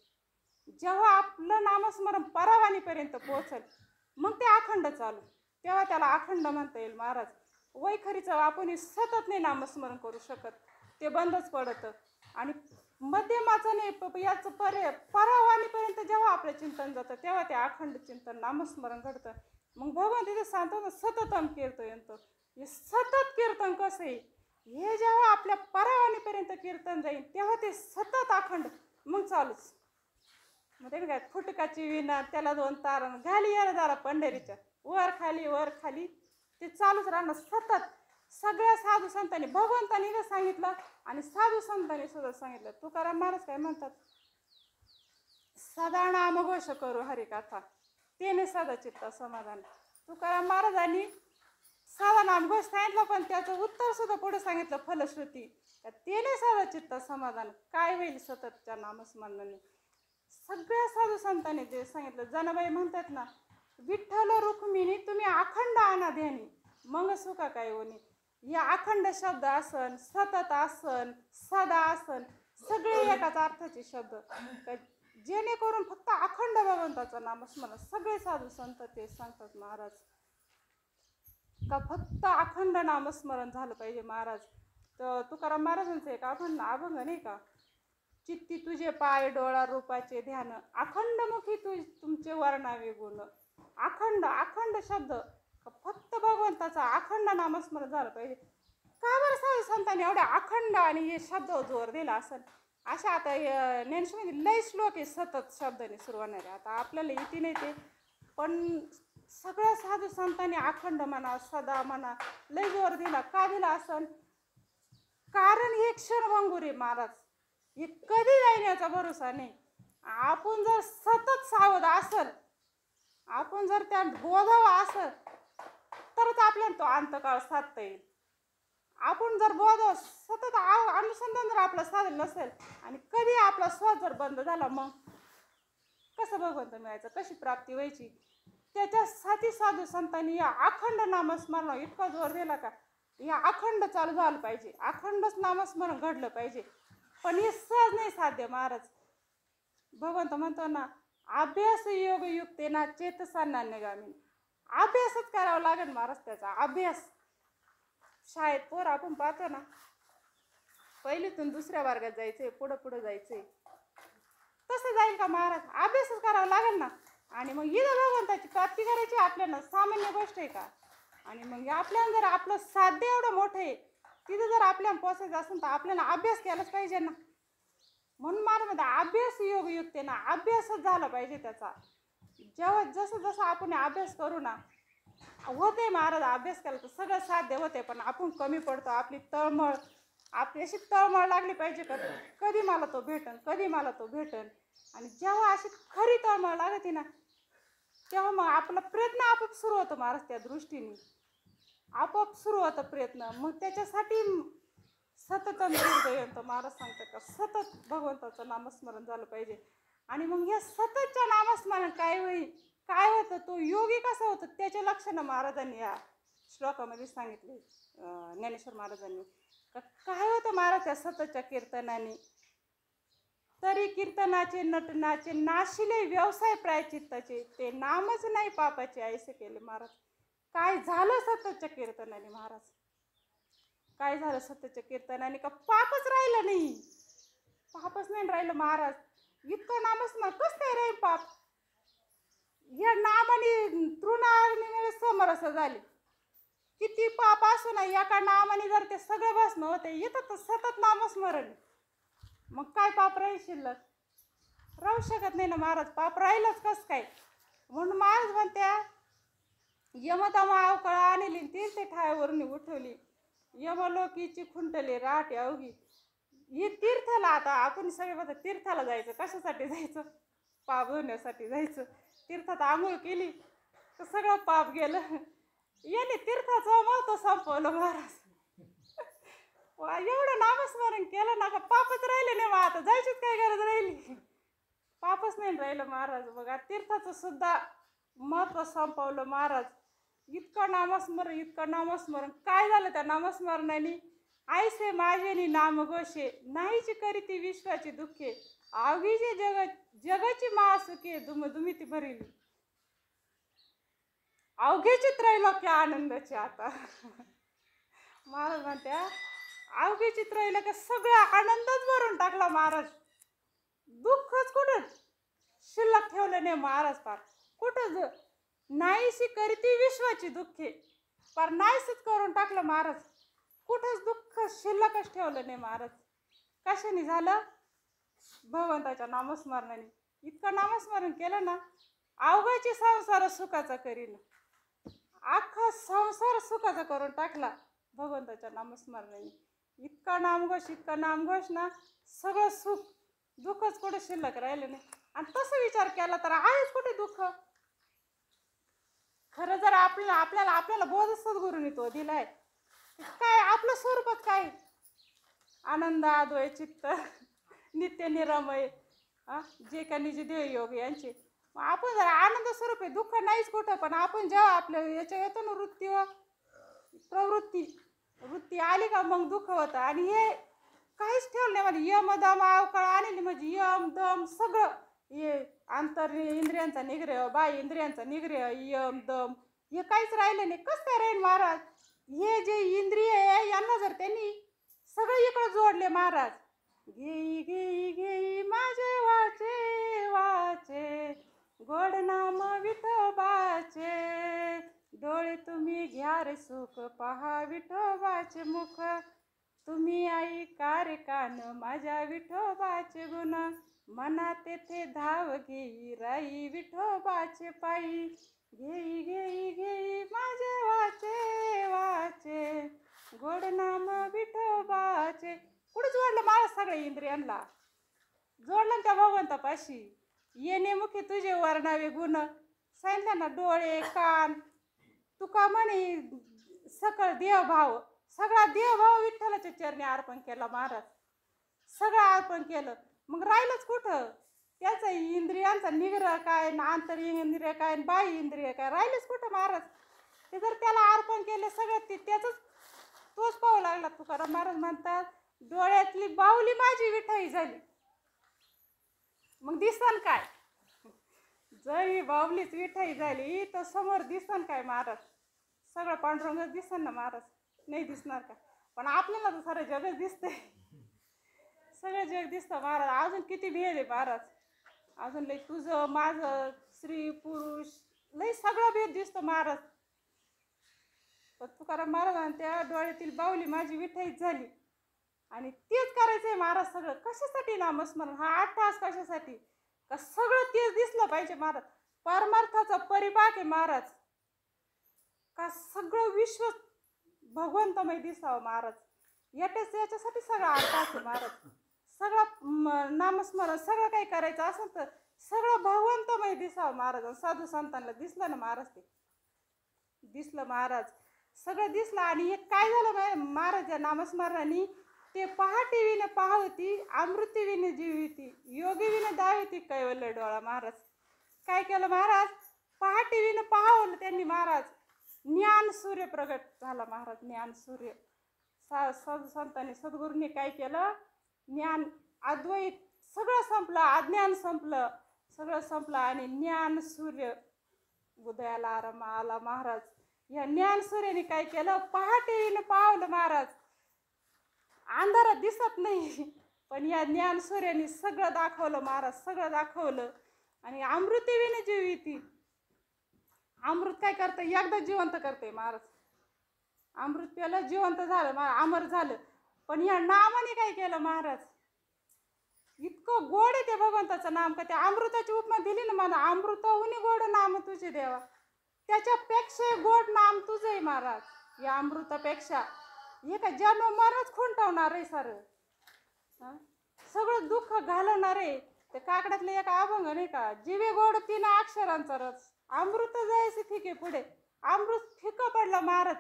जेव्हा आपलं नामस्मरण परावाणीपर्यंत पोहोचेल मग ते अखंड चालू, तेव्हा त्याला अखंड म्हणता येईल महाराज. वैखरीचं आपण सतत नाही नामस्मरण करू शकत, ते बंदच पडतं. आणि मध्यमाचं नाही याचं परावाणीपर्यंत जेव्हा आपलं चिंतन जातं तेव्हा ते अखंड चिंतन नामस्मरण घडतं. मग भगवान तिथे सांगतो ना, सततम कीर्तयंत. हे सतत कीर्तन कसं आहे, हे जेव्हा आपल्या परावाणीपर्यंत कीर्तन जाईल तेव्हा ते सतत अखंड मग चालूच. मग ते काय फुटकाची विना त्याला 2 तारण घाली यार जरा पंढरीच्या वर खाली ते चालूच राहणं सतत. सगळ्या साधू संतांनी भगवंतांनी सांगितलं आणि साधू संतांनी सुद्धा सांगितलं. तुकाराम महाराज काय म्हणतात, सदा नामघोष करू हरिकथा तेने सदा चित्त समाधान. तुकाराम महाराजांनी साधा नामघोष सांगितलं पण त्याचं उत्तर सुद्धा पुढे सांगितलं फलश्रुती, तेने सदा चित्त समाधान. काय होईल सततच्या नामस्मरणाने. सगळ्या साधू संतांनी जे सांगितलं. जनाबाई म्हणतात ना, विठ्ठल रुक्मिणी तुम्ही अखंड आणा ध्यानी मग सुखा काय होणी. या अखंड शब्द आसन, सतत आसन, सदा आसन सगळे एकाच अर्थाचे शब्द, जेणेकरून फक्त अखंड भगवंताचं नामस्मरण. सगळे साधू संत ते सांगतात महाराज का फक्त अखंड नामस्मरण झालं पाहिजे महाराज. तर तुकाराम महाराजांचं एक अभंग नाही का, चित्ती तुझे पाय डोळा रूपाचे ध्यान अखंडमुखी तुमचे वर्णावे गुण. अखंड शब्द फक्त भगवंताचा अखंड नामस्मरण झालं पाहिजे. का बरं साधू संतांनी एवढ्या अखंड आणि हे शब्द जोर दिला असेल. अशा आता ज्ञानेश्वरीमध्ये लय श्लोक आहे सतत शब्दाने सुरू होणारे. आता आपल्याला येते नाही ते, पण सगळ्या साधू संतांनी अखंड म्हणा सदा म्हणा लय जोर दिला. का दिला असेल, कारण हे क्षणभंगुर महाराज. हे कधी जाईल याचा भरोसा नाही. आपण जर सतत सावध असल, आपण जर त्या बोधावा असल तरच आपल्याला तो अंतकाळ साधता येईल. आपण जर बोध सतत अनुसंधान जर आपलं साधलं नसेल आणि कधी आपला श्वास जर बंद झाला मग कसं भगवंत मिळायचं, कशी प्राप्ती व्हायची. त्याच्यासाठी साधू संतांनी या अखंड नामस्मरण इतका जोर दिला का या अखंड चालू झालं पाहिजे, अखंडच नामस्मरण घडलं पाहिजे. पण हे सहज नाही साध्य महाराज. भगवंत म्हणतो ना, अभ्यास योग युक्ते ना चेतसा नान्यगामी. अभ्यासच करावा लागेल महाराज. त्याचा अभ्यास शाळेत पोर आपण पाहतो ना, पहिलीतून 2ऱ्या वर्गात जायचंय, पुढं जायचंय, तसं जाईल का महाराज. अभ्यासच करावा लागेल ना. आणि मग इथं भगवंताची प्राप्ती करायची आपल्याला सामान्य गोष्ट आहे का. आणि मग आपल्याला जर आपलं साध्य एवढं मोठं आहे तिथं जर आपल्याला पोचायचं असेल तर आपल्याला अभ्यास केलाच पाहिजे ना. म्हणून महाराज अभ्यास योग युक्ते ना, अभ्यासच झाला पाहिजे त्याचा. जेव्हा जसं आपण अभ्यास करू ना होते महाराज. अभ्यास केला तर सगळं साध्य होते. पण आपण कमी पडतो. आपली अशी तळमळ लागली पाहिजे का कधी मला तो भेटन. आणि जेव्हा अशी खरी तळमळ लागते ना तेव्हा मग आपला प्रयत्न आपोआप सुरू होतो महाराज. त्या दृष्टीने आपोआप सुरू होतं प्रयत्न. मग त्याच्यासाठी सतत कीर्तयंत महाराज सांगतात का सतत भगवंताचं नामस्मरण झालं पाहिजे. आणि मग या सततच्या नामस्मरण काय होतं, तो योगी कसा होतं त्याचे लक्षणं महाराजांनी या श्लोकामध्ये सांगितले. ज्ञानेश्वर महाराजांनी काय होतं महाराज त्या सततच्या कीर्तनाने. तरी कीर्तनाचे नटनाचे नाशिले व्यवसाय प्रायचित्ताचे, ते नामच नाही पापाचे ऐसे केले महाराज. काय झालं सततच्या कीर्तनाने महाराज, काय झालं सततच्या कीर्तनाने का पापच राहिलं नाही. पापच नाही राहिलं महाराज. इतकं नामस्मरण कसं काय राहील पाप. या नामाने तृणाग्नी समरस झाले. किती पाप असू ना एका नामाने जर ते सगळं भस्म होते. येतं तर सतत नामस्मरण. मग काय पाप राहील शिल्लक, राहू शकत नाही ना महाराज. पाप राहीलच कस काय. म्हणून महाराज म्हणत्या यमदमा अवकळा आणली तीर्थ ठायावरून उठवली. यमलोकीची खुंटली राट अवघी. ही तीर्थाला आता आपण सगळे बघा तीर्थाला जायचं कशासाठी जायचं? पाप धुण्यासाठी जायचं. तीर्थात आंघोळ केली तर सगळं पाप गेलं. याने तीर्थाचं महत्व संपवलं महाराज. एवढं नामस्मरण केलं ना का पापच राहिले नाही. मग आता जायचीच काय गरज राहिली? पापच नाही राहिलं महाराज. बघा तीर्थाचं सुद्धा महत्व संपवलं महाराज. इतकं नामस्मरण काय झालं त्या नामस्मरणाने? ऐसे माझे नाम घोषे नाहीची करीती विश्वाची दुःखे अवघी जगाची महासुखे दुमदुमीती भरली. अवघेची त्रैलोक्य आनंदाची आता. महाराज म्हणत्या अवघेची त्रैलोक्य सगळा आनंदच भरून टाकला महाराज. दुःखच कुठं शिल्लक ठेवलं नाही महाराज. पार कुठं नाहीशी करती विश्वाची दुःखे पार नाहीसच करून टाकलं महाराज. कुठंच दुःख शिल्लकच ठेवलं नाही महाराज. कशाने झालं? भगवंताच्या नामस्मरणाने. इतकं नामस्मरण केलं ना अवघाची संसार सुखाचा करीन. अख्खा संसार सुखाचा करून टाकला भगवंताच्या नामस्मरणाने. इतका नामघोष ना सगळं सुख दुःखच कुठे शिल्लक राहिलं नाही. आणि तसं विचार केला तर आहेच कुठे दुःख? खरं जर आपल्याला बोध सद्गुरूंनी तो दिलाय. काय आपलं स्वरूपच काय? आनंद अद्वय चित्त नित्य निरामय जे का निज देव योग यांचे. आपण जर आनंद स्वरूप आहे दुःख नाहीच कुठं. पण आपण जेव्हा आपल्या याच्या येतो ना वृत्ती आली का मग दुःख होतं. आणि हे काहीच ठेवलं नाही म्हणजे यम दम अवकाळ आणली म्हणजे यम दम सगळं हे आंतर इंद्रियांचा निग्रह बाह्य इंद्रियांचा निग्रह यम दम हे काहीच राहिलं नाही. कसं काय राहील महाराज? हे जे इंद्रिय आहे यांना जर त्यांनी सगळं इकडं जोडले महाराज. घेई घेई घेई माझे वाचे गोड नाम विठोबाचे डोळे तुम्ही घ्या रे सुख पहा विठोबाचे मुख. तुम्ही आई कार कान माझ्या विठोबाचे गुण मना तेथे धाव घेई राई विठोबाचे पायी. घेई घेई घेई माझे वाचे गोड नाम विठोबाचे. कुठे जोडलं मला सगळे इंद्रियांना जोडलं त्या भगवंतापाशी. येणे मुखी तुझे वर्णावे गुण सांगितलं ना. डोळे कान तुका म्हणे सकळ देवभाव सगळा देवभाव विठ्ठलाच्या चरणी अर्पण केला महाराज. सगळं अर्पण केलं मग राहिलंच कुठं? त्याचा इंद्रियांचा निग्रह काय आंतर इंद्रिय काय बाह्य इंद्रिय काय राहिलंच कुठं महाराज? ते जर त्याला अर्पण केलं सगळं त्याच तोच पाहू लागला. तुकाराम महाराज म्हणतात डोळ्यातली बाहुली माझी विठाई झाली. मग दिसन काय? जर ही बाहुलीच विठाई झाली तर समोर दिसन काय महाराज? सगळं पांडुरंगच दिसन ना महाराज. नाही दिसणार का? पण आपल्याला तर सारं जगच दिसतंय. सगळं जग दिसतं महाराज. अजून किती भेद आहे महाराज? अजून लई तुझं माझं स्त्री पुरुष लई सगळं भेद दिसतो महाराज. पण तुकाराम महाराज त्या डोळ्यातील बाहुली माझी विठाईच झाली. आणि तेच करायचंय महाराज सगळं. कशासाठी नामस्मरण हा 8 तास कशासाठी? का सगळं तेच दिसलं पाहिजे महाराज. परमार्थाचा परिपाक आहे महाराज. का सगळं विश्व भगवंतमय दिसावं महाराज. याच्यासाठी सगळं 8 तास आहे महाराज. सगळं नामस्मरण सगळं काही करायचं असेल तर सगळं भगवंतमय दिसावं महाराज. साधू संतांना दिसलं ना महाराज. ते दिसलं महाराज सगळं दिसलं. आणि हे काय झालं महाराज या नामस्मरणाने? ते पहाटे विने पाहती अमृती विने जीविती योगी विने दाविती कैवल्य डोळा महाराज. काय केलं महाराज? पहाटे विने पाहवलं त्यांनी महाराज. ज्ञान सूर्य प्रगट झाला महाराज. ज्ञान सूर्य साधू संतांनी सद्गुरूंनी काय केलं? ज्ञान अद्वैत सगळं संपलं. अज्ञान संपलं. सगळं संपलं आणि ज्ञान सूर्य उदयाला आला महाराज. या ज्ञान सूर्याने काय केलं? पहाटे विने पाहवलं महाराज. अंधारात दिसत नाही पण या ज्ञान सूर्याने सगळं दाखवलं महाराज. सगळं दाखवलं. आणि अमृती विने जीविती अमृत काय करतं? एकदा जिवंत करते महाराज. अमृत प्यालं जिवंत झालं अमर झालं. पण या नामाने काय केलं महाराज? इतकं गोड आहे ते भगवंताचं नाम का त्या अमृताची उपमा दिली ना मला. अमृताहुनी गोड नाम तुझे देवा. त्याच्यापेक्षा गोड नाम तुझं आहे महाराज. या अमृतापेक्षा हे काय जन्म मरणच खुंटवणार आहे सारं. हा? सगळं दुःख घालवणार आहे. ते काकड्यातले एक अभंग नाही का, जीवे गोड 3 अक्षरांचा रस, अमृत जायचे फिके पुढे, अमृत फिकं पडलं महाराज.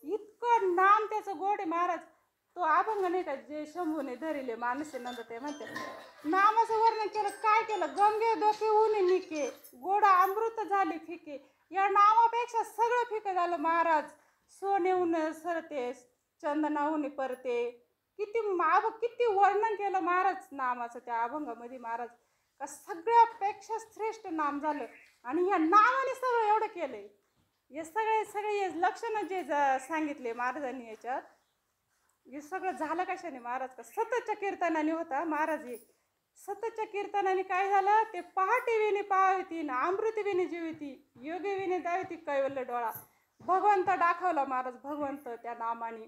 इतकं नाम त्याचं गोड आहे महाराज. तो अभंग नाही का, जे शंभूने धरिले मानसे नंद, ते म्हणते नामाचं वर्णन केलं, काय केलं, गंगे डोके ऊनी निके, गोड अमृत झाले फिके. या नामापेक्षा सगळं फिकं झालं महाराज. सोनेहून सरते, चंदनाहून परते. किती वर्णन केलं महाराज नामाचं त्या अभंगामध्ये महाराज, का सगळ्यापेक्षा श्रेष्ठ नाम झालं. आणि या नावाने सगळं एवढं केलंय. हे सगळे लक्षणं जे सांगितले महाराजांनी याच्यात, हे सगळं झालं कशाने महाराज, का सततच्या कीर्तनाने होता महाराज. हे सततच्या कीर्तनाने काय झालं, ते पहाटे विणी पाहावीती ना अमृत विणी जीविती, योगी विणी दाविती कैवल्य डोळा. भगवंत दाखवला महाराज, भगवंत त्या नामाने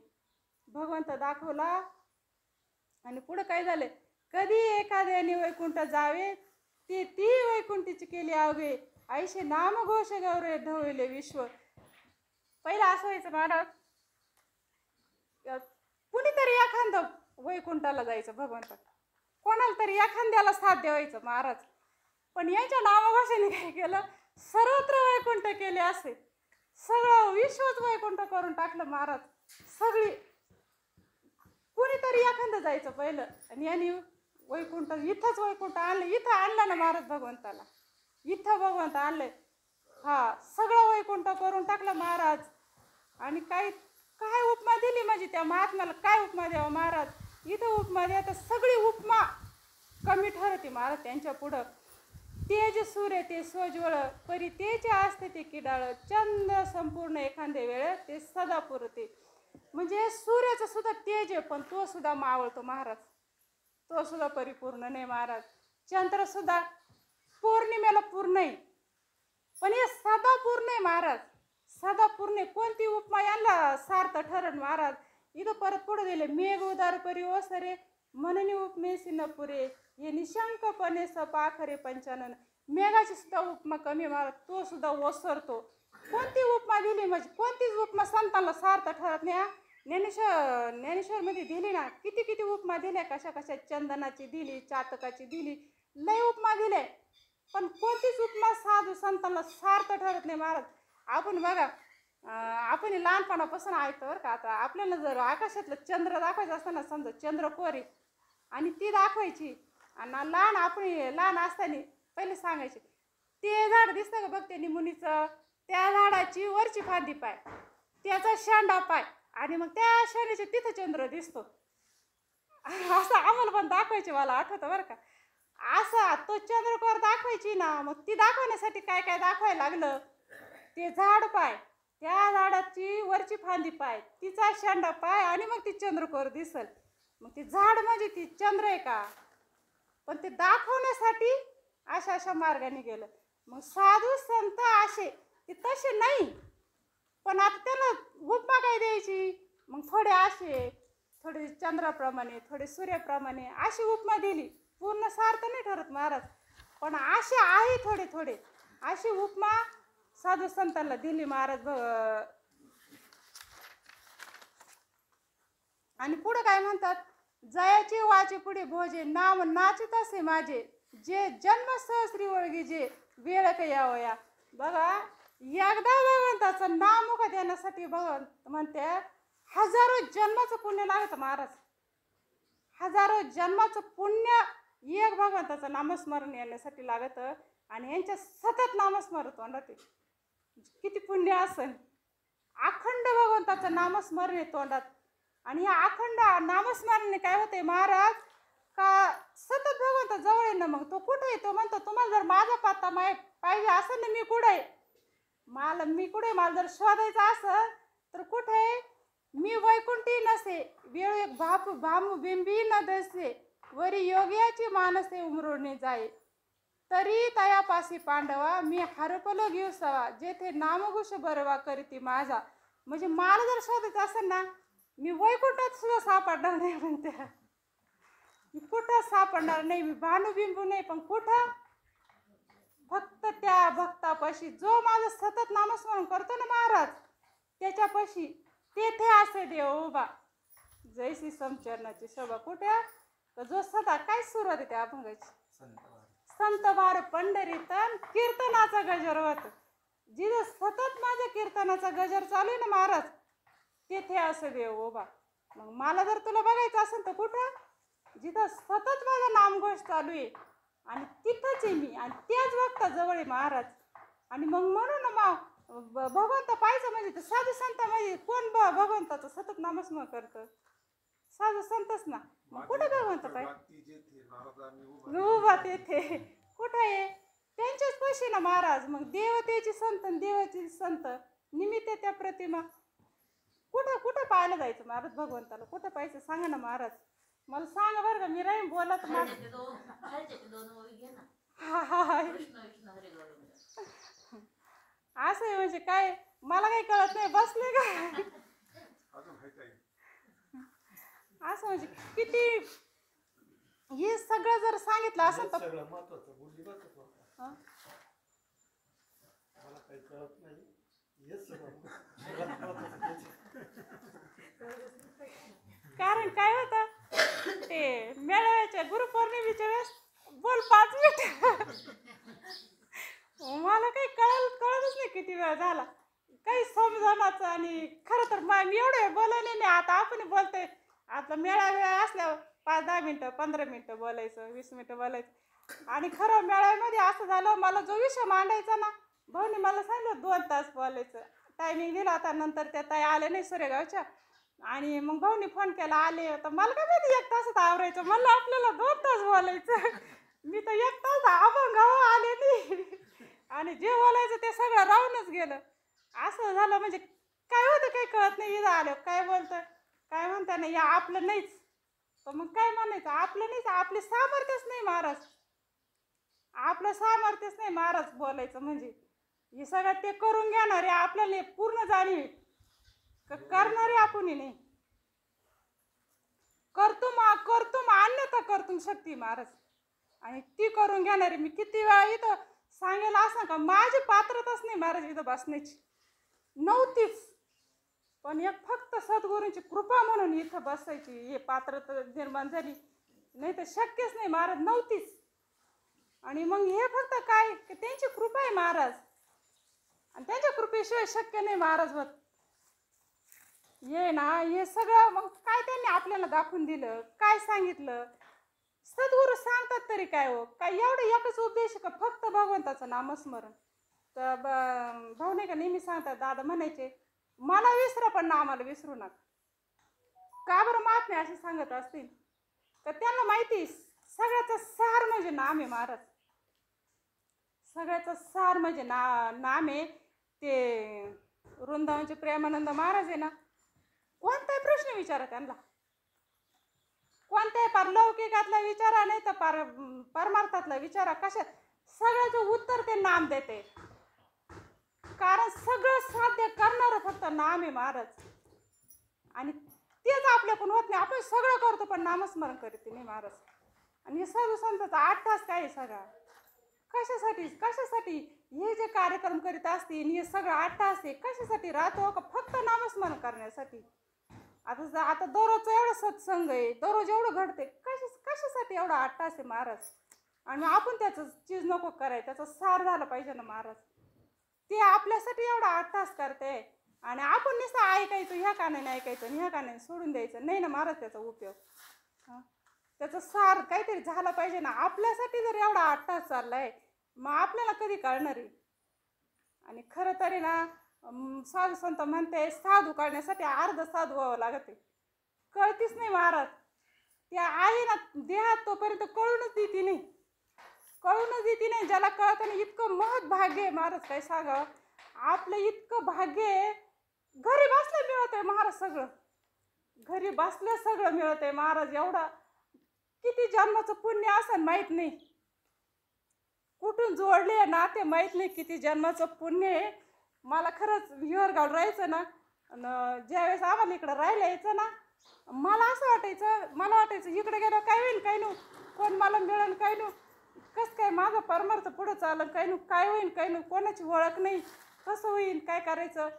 भगवंत दाखवला. आणि पुढं काय झालं, कधी एखाद्याने वैकुंठ जावे, ती वैकुंठीची केली आवे, ऐशे नाम घोष गौरव धवले विश्व. पहिला असं व्हायचं महाराज, कुणीतरी एखादं वैकुंठाला जायचं भगवंत, कोणाला तरी एखाद्याला साथ द्यायचं महाराज. पण यांच्या नामघोषाने काय केलं, सर्वत्र वैकुंठ केले. असे सगळं विश्वच वैकुंठ करून टाकलं महाराज. सगळी कुणीतरी एखादं जायचं पहिलं, आणि यांनी वैकुंठ इथंच वैकुंठ आणलं. इथं आणलं ना महाराज भगवंताला, इथं भगवंत आणलंय. हा, सगळं वैकुंठ करून टाकलं महाराज. आणि काय उपमा दिली म्हणजे त्या महात्म्याला काय उपमा द्यावा महाराज. इथं उपमा द्या तर सगळी उपमा कमी ठरते महाराज त्यांच्या पुढं. तेज सूर्य ते सोज्वळ, परी तेचे असते ते किडाळ, चंद संपूर्ण एखाद्या वेळ ते सदा पुरते. म्हणजे सूर्याचं सुद्धा तेज आहे, पण तो सुद्धा मावळतो महाराज, तो सुद्धा परिपूर्ण नाही महाराज. चंद्र सुद्धा पौर्णिमेला पूर्ण आहे, पण हे सदा पूर्ण आहे महाराज, सदा पूर्ण. कोणती उपमा यांना सार्थ ठरण महाराज. इथं परत पुढे दिले, मेघ उदार परी ओसरे, म्हणून उपमेसी न पुरे, हे निशंकपणे सपाखरे पंचानन. मेघाची सुद्धा उपमा कमी महाराज, तो सुद्धा ओसरतो. कोणती उपमा दिली म्हणजे कोणतीच उपमा संतांना सार्थ ठरत नाही. ज्ञानेश्वर मध्ये दिली ना, किती उपमा दिल्या, कशा चंदनाची दिली, चातकाची दिली, लय उपमा दिले, पण कोणतीच उपमा साधू संतांना सार्थ ठरत नाही महाराज. आपण बघा, आपण लहानपणापासून ऐकतो बरं का. आता आपल्याला जर आकाशातलं चंद्र दाखवायचं असताना, समजा चंद्र कोरी आणि ती दाखवायची, आणि लहान असताना पहिले सांगायचे, ते झाड दिसतं का बघ ते निमुनीचं, त्या झाडाची वरची फांदी पाय, त्याचा शेंडा पाय, आणि मग त्या शेंड्याच्या तिथं चंद्र दिसतो. असं आम्हाला पण दाखवायचे, मला आठवतं बरं का. असा तो चंद्रकोर दाखवायची ना, मग ती दाखवण्यासाठी काय काय दाखवायला लागलं, ते झाड पाय, त्या झाडाची वरची फांदी पाय, तिचा शेंडा पाय, आणि मग ती चंद्रकोर दिसल. मग ती झाड म्हणजे ती चंद्र आहे का, पण ते दाखवण्यासाठी अशा मार्गाने गेलं. मग साधू संत असे ते तसे नाही, पण आता त्याला उपमा काय द्यायची, मग थोडे असे, थोडे चंद्राप्रमाणे, थोडे सूर्याप्रमाणे अशी उपमा दिली. पूर्ण सार्थ नाही ठरत महाराज, पण असे आहे थोडे अशी उपमा साधू संतांना दिली महाराज. आणि पुढे काय म्हणतात, जयाची वाचे पुढे भोजे, नाम नाचित असे माझे, जे जन्म सहस्री वळगी जे वेळ यावया. बघा, एकदा भगवंताचं नाम मुखात येण्यासाठी भगवंत म्हणते हजारो जन्माचं पुण्य लागतं महाराज. हजारो जन्माचं पुण्य एक भगवंताचं नामस्मरण येण्यासाठी लागतं. आणि यांच्या सतत नामस्मरण तोंडात किती पुण्य असेल. अखंड भगवंताचं नामस्मरण आहे तोंडात. आणि या अखंड नामस्मरणाने काय होते महाराज, का सतत भगवंत जवळ आहे ना. मग तो कुठे आहे, तो म्हणतो तुम्हाला जर माझा पत्ता पाहिजे असेल ना, मी कुठे आहे, मला जर शोधायचं असं तर कुठे, मी वैकुंठी नसे, वेळ एक भामू बिंबी न दसे, वरी योग्याची मानसे उमरोडणे जाय, तरी तयापासी पांडवा, मी हरपलो घेऊ सवा, जेथे नामघोष बरवा करीती माझा. म्हणजे मला जर शोधायचं असेल ना, मी वैकुंठात सुद्धा सापडणार नाही म्हणते, मी कुठं सापडणार नाही, मी भानू बिंबू नाही, पण कुठं, फक्त त्या भक्तापाशी जो माझं सतत नामस्मरण करतो ना महाराज, त्याच्यापाशी तेथे असे देव उभा. जैसी समचरणाची शोभा कुठे तर जो सदा काय सुरुवात आहे त्या अभंगाची संत वार पंढरीत कीर्तनाचा गजर होत जिथं सतत माझ्या कीर्तनाचा गजर चालू आहे ना महाराज तेथे असं देव उभा. मग मला जर तुला बघायचं असेल तर कुठं जिथं सतत माझा नामघोष चालू आहे आणि तिथंच आहे मी आणि त्याच वक्ता जवळ आहे महाराज. आणि मग म्हणून ना मग भगवंत पाहायचं म्हणजे तर साधू संत म्हणजे कोण भगवंताचं सतत नामस्मरण करतं साधू संतच ना. मग कुठे भगवंत पाहिजे उभा तेथे कुठं आहे त्यांच्याच पैसे ना महाराज. मग देवतेची संत देवाची संत निमित्त त्या प्रतिमा कुठं कुठं पाहायला जायचं महाराज भगवंताला कुठं पाहायचं सांगा ना महाराज मला सांगा बरं का. मी राहीन बोलत असं आहे म्हणजे काय मला काही कळत नाही बसले का असं म्हणजे किती हे सगळं जर सांगितलं असं तर मला काही कळत नाही कारण काय होतं ते मेळाव्याच्या गुरुपौर्णिमेच्या वेळेस बोल 5 मिनिट मला काही कळतच नाही किती वेळ झाला काही समजण्याचं. आणि खरं तर मग एवढं वेळ बोलायला नाही आता आपण बोलतोय आता मेळावेळा असल्यावर 5-10 मिनिटं 15 मिनिटं बोलायचं 20 मिनिटं बोलायचं. आणि खरं मेळाव्यामध्ये असं झालं मला जो विषय मांडायचा ना भाऊनी मला सांगितलं 2 तास बोलायचं टायमिंग दिला आता. नंतर त्या ताई आले नाही सुरेगावच्या आणि मग भाऊनी फोन केला आले तर मला काय माहिती 1 तासात आवरायचं मला आपल्याला 2 तास बोलायचं. मी तर 1 तास अभंग आले नाही आणि जे बोलायचं ते सगळं राहूनच गेलं. असं झालं म्हणजे काय होतं काही कळत नाही इथं आलं काय बोलतं काय म्हणता नाही या आपलं नाहीच तर मग काय म्हणायचं आपलं नाहीच आपले सामर्थ्यच नाही महाराज आपलं सामर्थ्यच नाही महाराज बोलायचं म्हणजे हे सगळं ते करून घेणारे आपल्याला पूर्ण जाणीव करणारे आपण नाही करतुम अन्यथा कर्तुम शक्ती महाराज. आणि ती करून घेणारी मी किती वेळा इथं सांगेल असं का माझी पात्रताच नाही महाराज इथं बसण्याची नव्हतीच. पण एक फक्त सद्गुरूंची कृपा म्हणून इथं बसायची हे पात्रता निर्माण झाली नाही तर शक्यच नाही महाराज नव्हतीच. आणि मग हे फक्त काय की त्यांची कृपा आहे महाराज आणि त्यांच्या कृपेशिवाय शक्य नाही महाराज होत. ये ना हे सगळं मग काय त्यांनी आपल्याला दाखवून दिलं काय सांगितलं सद्गुरू सांगतात तरी काय हो काय एवढं एकच उद्देश का फक्त भगवंताचं नामस्मरण. तर भाऊ नाही का नेहमी सांगतात दादा म्हणायचे मला विसरा पण नामाला विसरू नका. का बरं महात्मे असे सांगत असतील तर त्यांना माहिती सगळ्याचं सार म्हणजे नाम आहे महाराज. सगळ्याचं सार म्हणजे नाम आहे ते. वृंदावनचे प्रेमानंद महाराज आहे ना कोणताही प्रश्न विचारा त्यांना कोणत्याही पारलौकिकातला विचारा नाही तर परमार्थातला विचारा कशा सगळ्याचं उत्तर ते नाम देते. कारण सगळं साध्य करणारं फक्त नाम आहे महाराज. आणि तेच आपल्याकडून होत नाही आपण सगळं करतो पण नामस्मरण करीत नाही महाराज. आणि हे साधू संतांचा 8 तास काय आहे सगळा कशासाठी हे जे कार्यक्रम करीत असतील हे सगळं 8 तास आहे कशासाठी राहतो का फक्त नामस्मरण करण्यासाठी. आता दररोजचं एवढं सत्संग आहे दररोज एवढं घडते कशासाठी एवढं 8 तास आहे महाराज. आणि आपण त्याचं चीज नको करायचं त्याचं सार झालं पाहिजे ना महाराज. ते आपल्यासाठी एवढं 8 तास करते आणि आपण नुसतं ऐकायचं ह्या कानाने ऐकायचं आणि ह्या कानाने सोडून द्यायचं नाही ना महाराज त्याचा उपयोग. त्याचं सार काहीतरी झालं पाहिजे ना. आपल्यासाठी जर एवढा 8 तास चाललाय मग आपल्याला कधी कळणार आहे. आणि खरं तरी ना साधू संत म्हणते साधू काढण्यासाठी अर्ध साधू व्हावं लागते कळतीच नाही महाराज. त्या आहे ना देहात तोपर्यंत कळूनच देती नाही ज्याला कळत नाही इतकं महत् भाग्य आहे महाराज काय सांगावं. आपलं इतकं भाग्य आहे घरी बसलं मिळतंय महाराज सगळं घरी बसल्या सगळं मिळतंय महाराज. एवढं किती जन्माचं पुण्य असं माहीत नाही कुठून जोडले नाते माहीत नाही किती जन्माचं पुण्य आहे. मला खरंच विहरगाव राहायचं ना ज्यावेळेस आम्हाला इकडं राहायला यायचं ना मला असं वाटायचं इकडे गेलं काय होईल काय नु कोण मला मिळेल काय नु कसं काय माझं परमार्थ पुढं चालेल काय होईल काय नु कोणाची ओळख नाही कसं होईल काय करायचं.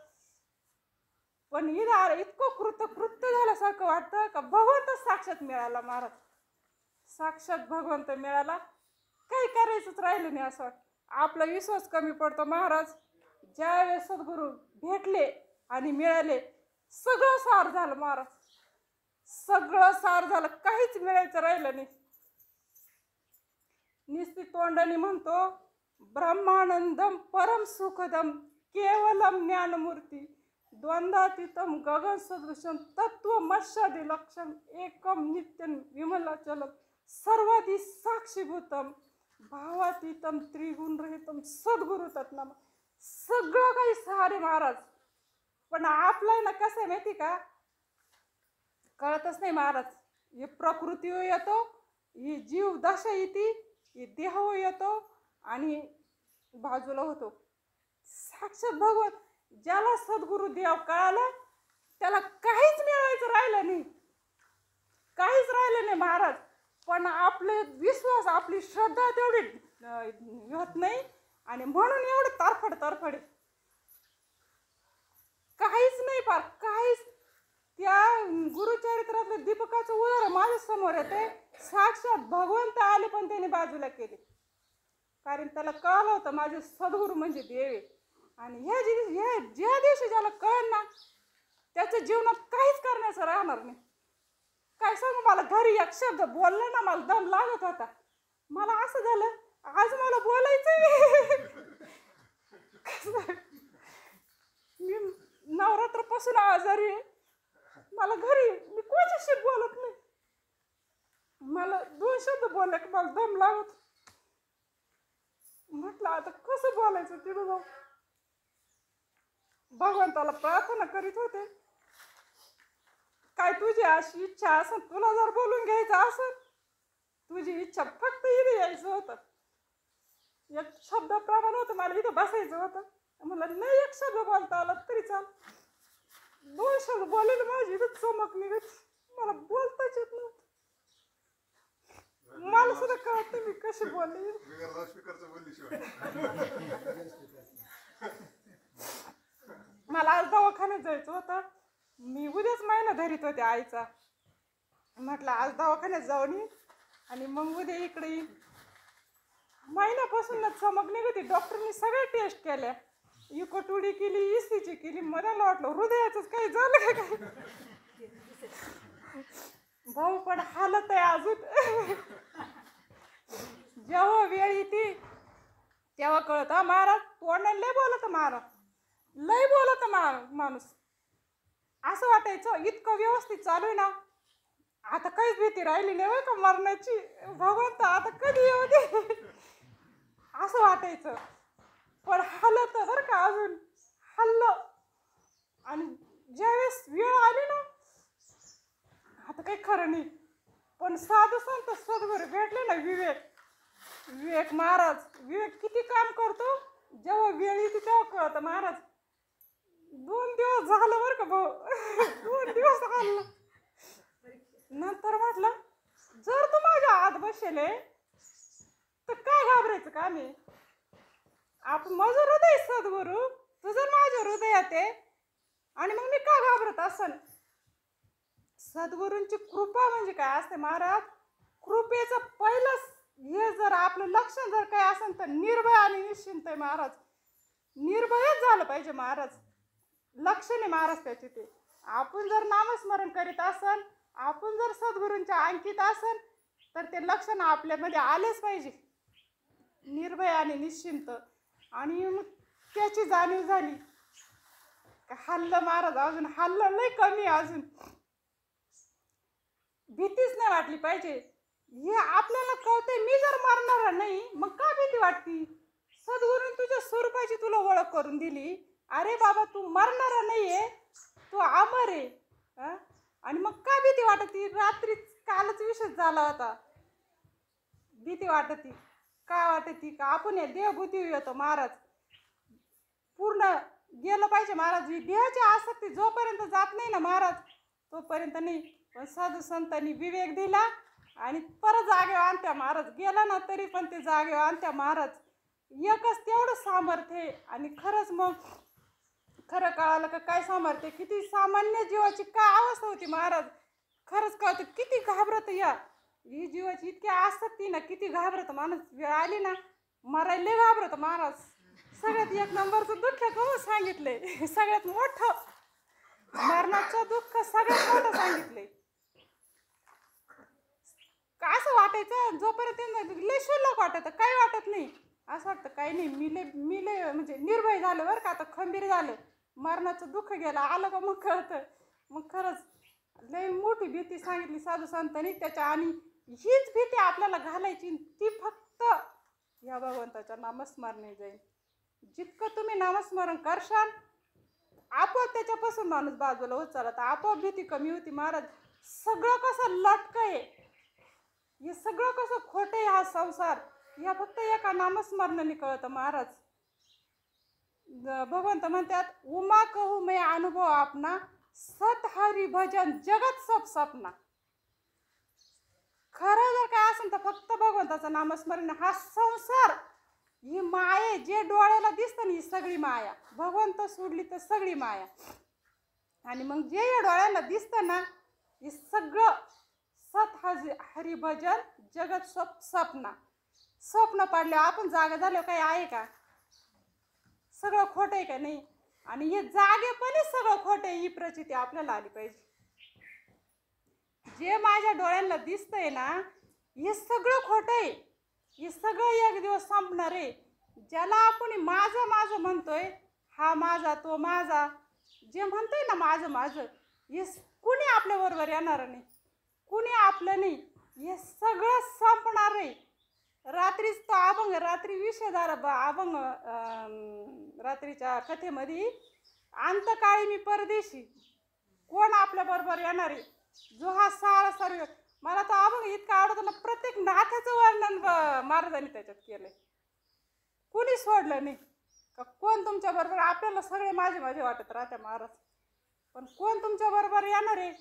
पण इतकं कृत्य झाल्यासारखं वाटतं का भगवंतच साक्षात मिळाला महाराज. साक्षात भगवंत मिळाला, काही करायचंच राहिलं नाही असं वाटतं. आपला विश्वास कमी पडतो महाराज. ज्यावेळेस सद्गुरू भेटले आणि मिळाले सगळं सार झालं महाराज. सगळं सार झालं, काहीच मिळायचं राहिलं नाही. निस्ती तोंडाने म्हणतो ब्रह्मानंदम परम सुखदम केवलम ज्ञानमूर्ती द्वंद्वातीतम गगन सदृशम तत्वमस्यादि लक्षम एकम नित्यम विमलाचलम सर्वादि साक्षीभूतम भावातीतम त्रिगुण रहितम सद्गुरु तत्नाम. सगळं काही सारे महाराज. पण आपलं ना कसं आहे माहिती का, कळतच नाही महाराज. हे प्रकृती येतो, ही जीव दशा येते, ही देह येतो आणि बाजूला होतो. साक्षात भगवत ज्याला सद्गुरु देव कळाला त्याला काहीच मिळवायचं राहिलं नाही, काहीच राहिलं नाही महाराज. पण आपले विश्वास, आपली श्रद्धा तेवढी होत नाही आणि म्हणून एवढं तरफड काहीच नाही पार, काहीच. त्या गुरुचरित्रातलं दीपकाचं उदाहरण माझ्या समोर येते. साक्षात भगवंत आले पण त्याने बाजूला केले, कारण त्याला कळलं होतं माझे सद्गुरू म्हणजे देव आहे. आणि ज्या दिवशी ज्याला कळलं ना त्याच्या जीवनात काहीच करण्याचं राहणार नाही. काय सांगू, मला घरी एक शब्द बोलला ना मला दम लागत होता. मला असं झालं आज मला बोलायचं. मी नवरात्रपासून आजारी आहे, मला घरी मी कोणाशी बोलत नाही. मला 2 शब्द बोलले की मला दम लागत. म्हटलं आता कसं बोलायचं तिथं जाऊ. भगवंताला प्रार्थना करीत होते, काय तुझी अशी इच्छा असेल, तुला जर बोलून घ्यायचं असेल, तुझी इच्छा फक्त इथे यायचं होतं. एक शब्दाप्रमाणे होतं, मला इथं बसायचं होतं. मला नाही एक शब्द बोलता आला तरी चाल. 2 शब्द बोलले माझी इथं चमक निघत. मला बोलताच येत नव्हतं. मला सुद्धा कळत नाही मी कशी बोलली. मला आज दवाखान्यात जायचं होतं. मी उद्याच महिना धरीत होते आईचा. म्हटलं आज दवाखान्यात जाऊन ये आणि मग उद्या इकडे येईन. महिन्यापासून चमक निघते. डॉक्टरनी सगळ्या टेस्ट केल्या, इकोटुडी केली, ECG केली. मला वाटलं हृदयाचंच काही झालं का काय. भाऊ पण हालत आहे अजून. जेव्हा वेळ येते तेव्हा कळत. महाराज तोंडाने लय बोलत महाराज, लय बोलत माणूस. असं वाटायचं इतकं व्यवस्थित चालू आहे ना, आता काहीच भीती राहिली नाही का मरणाची. भगवंत आता कधी येऊ दे असं वाटायचं. पण हल्लं तर बरं का, अजून हल्लं. आणि ज्यावेळेस वेळ आली ना आता काही खरं नाही. पण साधू संत सद्गुरू भेटले ना, विवेक महाराज. विवेक किती काम करतो, जेव्हा वेळ येते तेव्हा कळतं महाराज. 2 दिवस झालं बरं का भाऊ, 2 दिवस हल्लं. नंतर म्हटलं जर तू माझ्या आत बसेले तर काय घाबरायचं काम आहे. आपण माझं हृदय सद्गुरू, तुझं माझ्या हृदयात आहे आणि मग मी का घाबरत असन. सद्गुरूंची कृपा म्हणजे काय असते महाराज. कृपेचं पहिलंच हे जर आपलं लक्षण जर काय असेल तर निर्भय आणि निश्चिंत आहे महाराज. निर्भयच झालं पाहिजे महाराज. लक्षण आहे महाराज त्याचे ते. आपण जर नामस्मरण करीत असन, आपण जर सद्गुरूंच्या अंकित असन तर ते लक्षण आपल्यामध्ये आलेच पाहिजे, निर्भय आणि निश्चिंत. आणि मग त्याची जाणीव झाली का हल्लं महाराज, अजून हल्लं लय कमी. अजून भीतीच नाही वाटली पाहिजे. हे आपल्याला कळतंय मी जर मरणार नाही मग का भीती वाटती. सद्गुरूंनी तुझ्या स्वरूपाची तुला ओळख करून दिली. अरे बाबा तू मरणारा नाहीये, तू अमर आहे. आणि मग का भीती वाटती. रात्री कालच विषय झाला होता. भीती वाटती का वाटती का आपण या देहभूती येतो महाराज. पूर्ण गेलं पाहिजे महाराज. ही देहाची आसक्ती जोपर्यंत जात नाही ना महाराज तोपर्यंत नाही. पण साधू संतांनी विवेक दिला आणि परत जागेवर आणत्या महाराज. गेला ना तरी पण ते जागेवर आणत्या महाराज. एकच तेवढं सामर्थ्य आहे. आणि खरंच मग खरं कळालं का काय सामर्थ्य, किती सामान्य जीवाची काय अवस्था होती महाराज. खरंच कळतं किती घाबरत ही जीवाची इतकी आसक्ती ना, किती घाबरत माणूस. वेळ आली ना मरायला लय घाबरत महाराज. सगळ्यात एक नंबरचं दुःख करून सांगितलंय, सगळ्यात मोठं मरणाचं दुःख सगळ्यात मोठं सांगितलंय. असं वाटायचं जोपर्यंत लय शुल्लक वाटायचं, काही वाटत नाही. असं वाटतं काही नाही, मी लय म्हणजे निर्भय झालं बरं का, आता खंबीर झालं. मरणाचं दुःख गेलं आलं का मग कळतं. मग खरंच लय मोठी भीती सांगितली साधू संतांनी त्याच्या. आणि हीच भीती आपल्याला घालायची, ती फक्त या भगवंताच्या नामस्मरणे जाईल. जितकं तुम्ही नामस्मरण करशाल आपोआप त्याच्यापासून माणूस बाजूला होत चालत, आपोआप भीती कमी होती महाराज. सगळं कसं लटकं आहे, हे सगळं कसं खोटं आहे हा संसार, या फक्त एका नामस्मरणाने कळतं महाराज. भगवंत म्हणतात उमा कहू मैं अनुभव आपना, सत हरी भजन जगत सब सपना. खरं जर काय असेल तर फक्त भगवंताचं नामस्मरण. हा संसार ही माया जे डोळ्याला दिसतं ना, ही सगळी माया. भगवंत सोडली तर सगळी माया. आणि मग जे या डोळ्याला दिसतं ना, हे सगळं सत हरी भजन जगत सब सपना. स्वप्न पडले आपण जागा झालो काही आहे का, सगळं खोटं आहे का नाही. आणि हे जागेपणी सगळं खोटं आहे ही प्रचिती आपल्याला आली पाहिजे. जे माझ्या डोळ्यांना दिसतंय ना हे सगळं खोटं आहे, हे सगळं एक दिवस संपणार आहे. ज्याला आपण माझं माझं म्हणतोय, हा माझा तो माझा, जे म्हणतोय ना माझं माझं, हे कुणी आपल्याबरोबर येणार नाही, कुणी आपलं नाही. हे सगळं संपणार आहे. रात्रीच तो अभंग रात्री विषय झाला अभंग रात्रीच्या कथेमध्ये, अंतकाळी मी परदेशी कोण आपल्याबरोबर येणार आहे. जो हा सारा सर्व मला तो अभंग इतका आवडतो ना, प्रत्येक नाथाचं वर्णन महाराजांनी त्याच्यात केलंय. कुणी सोडलं नाही का कोण तुमच्या बरोबर. आपल्याला सगळे माझे माझे वाटत राहते महाराज, पण कोण तुमच्या बरोबर येणार आहे,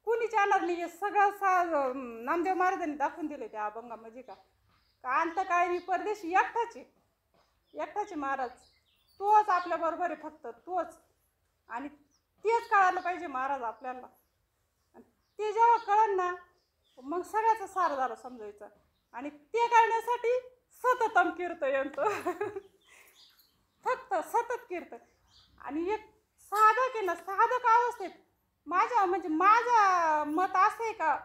कुणीच येणार नाही. हे सगळं नामदेव महाराजांनी दाखवून दिले त्या अभंगामध्ये का अंतकाळी मी परदेशी एकटाचे महाराज. तोच आपल्या बरोबर आहे, फक्त तोच. आणि तेच कळायला पाहिजे महाराज आपल्याला. ते जेव्हा कळलं ना मग सगळ्याचं सार झालं समजायचं. आणि ते कळण्यासाठी सततम कीर्तन फक्त सतत कीर्तन. आणि एक साधक आहे ना, साधक अवस्थेत माझं मत असं आहे का,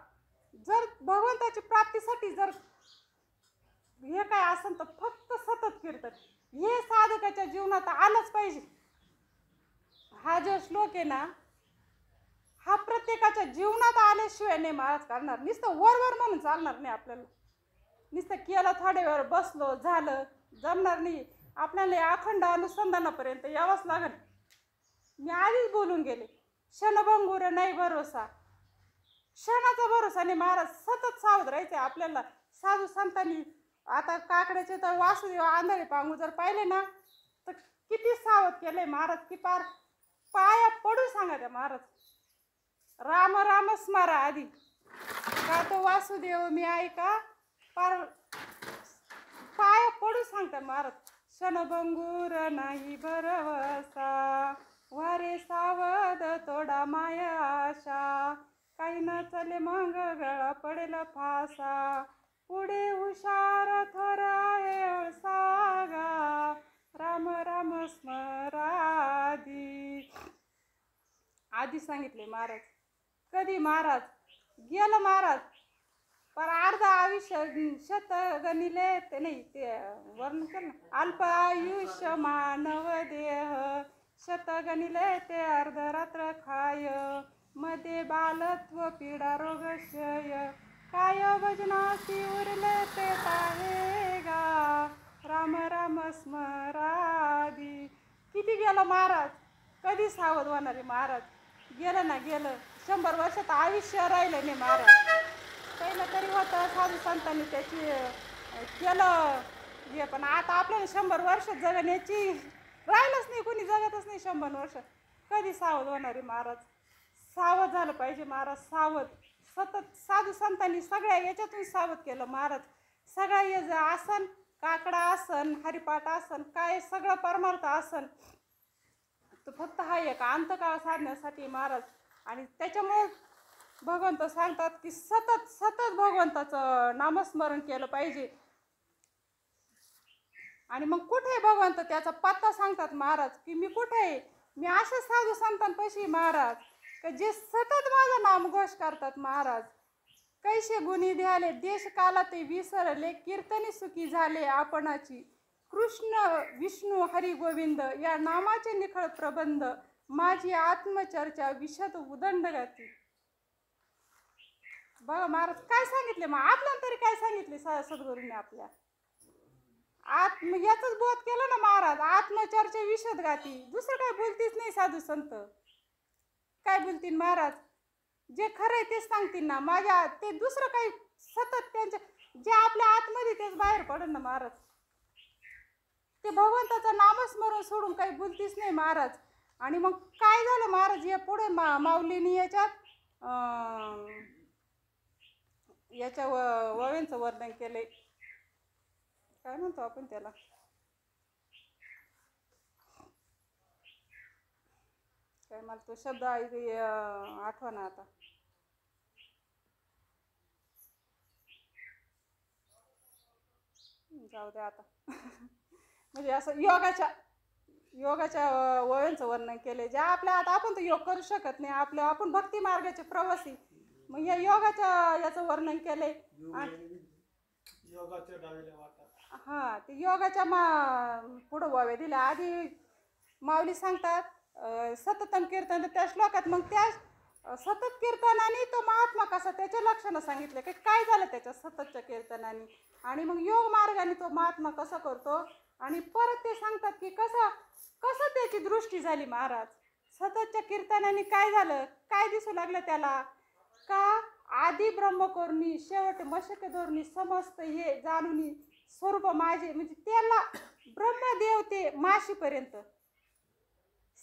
जर भगवंताची प्राप्तीसाठी जर हे काय असेल तर फक्त सतत कीर्तन हे साधकाच्या जीवनात आलंच पाहिजे. हा जो श्लोक आहे ना, हा प्रत्येकाच्या जीवनात आल्याशिवाय नाही महाराज करणार. नुसतं वर म्हणून चालणार नाही आपल्याला. नुसतं केलं थोड्या वेळ बसलो झालं जमणार नाही. आपल्याला अखंड अनुसंधानापर्यंत यावंच लागेल. मी आधीच बोलून गेले, क्षणभंगुर नाही भरोसा, क्षणाचा भरोसा नाही महाराज. सतत सावध राहायचं आपल्याला. साधू संतांनी आता काकड्याचे तर वासुदेव आंधळे पांगू जर पाहिले ना तर किती सावध केलंय महाराज, की पार पाया पडू सांगा त्या महाराज. राम राम स्मारा आधी का तो वासुदेव मी ऐका, पार पाया पडू सांगता महाराज. क्षणभंगूर नाही भरवसा, वारे सावध तोडा माया आशा, काही न चले मग गळा पडेल फासा, पुढे हुशार थोर आहे सागा, राम राम स्मरादी. आधी सांगितले महाराज. कधी महाराज गेलं महाराज, पर अर्धा आयुष्य शत गणिले ते नाही, ते वर्णन केलं ना, अल्प आयुष्य मानव देह, शत गणिले ते अर्धरात्र खाय, मध्ये बालत्व पीडा रोग क्षय, काय भजनासी उरले ते आहे गा, राम राम स्मरादी. किती गेलं महाराज, कधी सावध होणार आहे महाराज. गेलं ना गेलं. 100 वर्षात आयुष्य राहिलं नाही महाराज. पहिलं तरी होतं साधू संतांनी त्याची केलं हे, पण आता आपल्याला 100 वर्ष जगण्याची राहिलंच नाही, कोणी जगतच नाही 100 वर्ष. कधी सावध होणार आहे महाराज. सावध झालं पाहिजे महाराज, सावध. सतत साधू संतांनी सगळ्या याच्यातून सावध केलं महाराज. सगळं हे आसन, काकडा आसन, हरिपाठ आसन, काय सगळं परमार्थ आसन तो फक्त हा एक अंतकाळ साधण्यासाठी महाराज. आणि त्याच्यामुळे भगवंत सांगतात की सतत सतत भगवंताचं नामस्मरण केलं पाहिजे. आणि मग कुठे भगवंत त्याचा पत्ता सांगतात महाराज की मी कुठे आहे. मी असे साधू संतांपाशी महाराज का जे सतत माझं नामघोष करतात महाराज. कैसे गुणी द्याले देश काला ते विसरले कीर्तनी सुखी झाले आपणाची. कृष्ण विष्णू हरी गोविंद या नामाचे निखळ प्रबंध माझी आत्मचर्चा विशद उदंडगती. बघा महाराज काय सांगितले. मग आपल्याला तरी काय सांगितले सद्गुरूंनी आपल्या याच बोध केलं ना महाराज. आत्मचर्चा विशद गाती. दुसरं काय बोलतीच नाही साधू संत. काय बोलतील महाराज. जे खरं आहे तेच सांगतील ना. माझ्या ते दुसरं काही सतत त्यांच्या जे आपल्या आतमध्ये तेच बाहेर पडन ना महाराज. ते भगवंताचं नामस्मरण सोडून काही बोलतीच नाही महाराज. आणि मग काय झालं महाराज. या पुढे माऊलीनी याच्या वव्यांचं वर्णन केलंय. काय म्हणतो आपण त्याला. काय मला तो शब्द आठवना आता. जाऊ द्या आता. म्हणजे असं योगाच्या वयांचं वर्णन केले. जे आपल्या आता आपण तर योग करू शकत नाही. आपण भक्ती मार्गाचे प्रवासी. मग या योगाच्या याचं वर्णन केलंय. योगाच्या डावीला वाटा. हा ते योगाच्या पुढं ववे दिल्या. आधी माऊली सांगतात सततम कीर्तन त्या श्लोकात. मग त्या सतत कीर्तनाने तो महात्मा कसा त्याच्या लक्षणं सांगितले की काय झालं त्याच्या सततच्या कीर्तनाने. आणि मग योग मार्गाने तो महात्मा कसा करतो. आणि परत ते सांगतात की कसं त्याची दृष्टी झाली महाराज. सततच्या कीर्तनाने काय झालं. काय दिसू लागलं त्याला का आधी ब्रह्मकोरणी शेवट मशक धोरणी समस्त हे जाणून स्वरूप माझे. म्हणजे त्याला ब्रह्मदेव ते माशीपर्यंत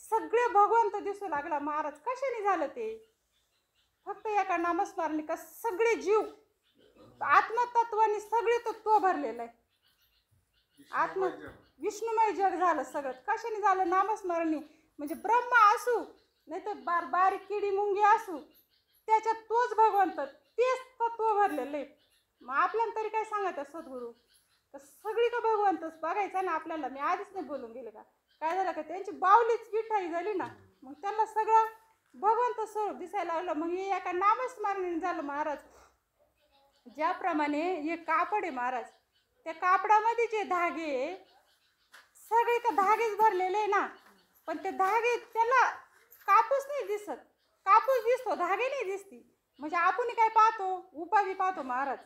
सगळे भगवंत दिसू लागला महाराज. कशाने झालं ते. फक्त एका नामस्मरणी का सगळे जीव आत्मतत्वाने सगळे तो भरलेला आहे. विष्णुमय जग झालं सगळं. कशाने झालं. नामस्मरणी. म्हणजे ब्रह्म असू नाही तर बारीक किडी मुंगी असू त्याच्यात तोच भगवंत तेच तत्व भरलेलं आहे. मग आपल्याला तरी काय सांगत सद्गुरू सगळी का भगवंतच बघायचं ना आपल्याला. मी आधीच नाही बोलून गेले का. काय झालं का त्यांची बावलीच विठाई झाली ना. मग त्यांना सगळं भगवंत स्वरूप दिसायला लागलं. मग हे एका नामस्मरणाने झालं महाराज. ज्याप्रमाणे हे कापड आहे महाराज. त्या कापडामध्ये जे धागे सगळे का धागेच भरलेले ना. पण ते धागे त्याला कापूस नाही दिसत. कापूस दिसतो धागे नाही दिसती. म्हणजे आपण काय पाहतो उपाधी पाहतो महाराज.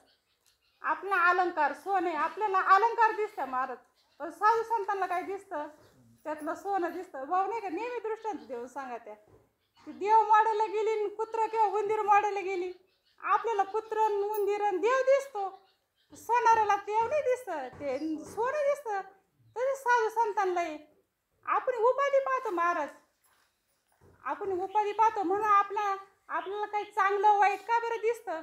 आपला अलंकार सोने आपल्याला अलंकार दिसतं महाराज. पण साधू संतांना काय दिसतं त्यातलं सोनं दिसतं. भाऊ नाही का नेहमी दृष्टांत देऊन सांगा. त्या देव मॉडेलला गेली कुत्र किंवा उंदीर मॉडेलला गेली. आपल्याला कुत्र उंदीर देव दिसतो. सोनाराला देव नाही दिसतं ते सोनं दिसतं. तरी साधू संतांना आपण उपाधी पाहतो महाराज. आपण उपाधी पाहतो म्हणून आपल्याला काही चांगलं वाईट का बरं दिसतं.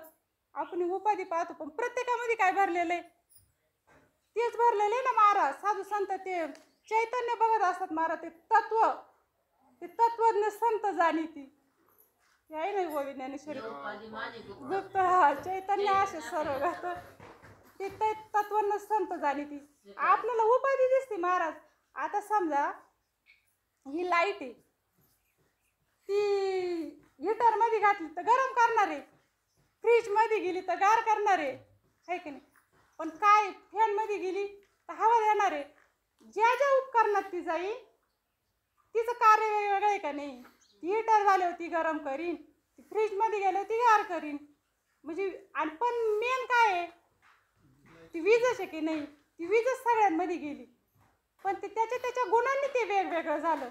आपण उपाधी पाहतो पण प्रत्येकामध्ये काय भरलेलं आहे तेच भरलेलं आहे ना महाराज. साधू संत ते चैतन्य बघत असतात महाराज. ते तत्वज्ञ संत जाणी ती आहे नाही व ज्ञानेश्वरी गुप्त चैतन्य असे सर्व ते तत्वज्ञ संत जाणी ती. आपल्याला उपाधी दिसते महाराज. आता समजा ही लाईट आहे ती हीटर मध्ये घातली तर गरम करणार आहे. फ्रीज मध्ये गेली तर गार करणार आहे की नाही. पण काय फॅन मध्ये गेली तर हवा देणार आहे. ज्या ज्या उपकरणात ती जाईल तिचं कार्य वेगवेगळं आहे का नाही. ती हीटर झाल्यावर ती गरम करीन. ती फ्रीज मध्ये गेल्यावर ती गार करीन. म्हणजे आणि पण मेन काय आहे ती वीजच आहे की नाही. ती वीजच सगळ्यांमध्ये गेली पण ते त्याच्या गुणांनी ते वेगवेगळं झालं.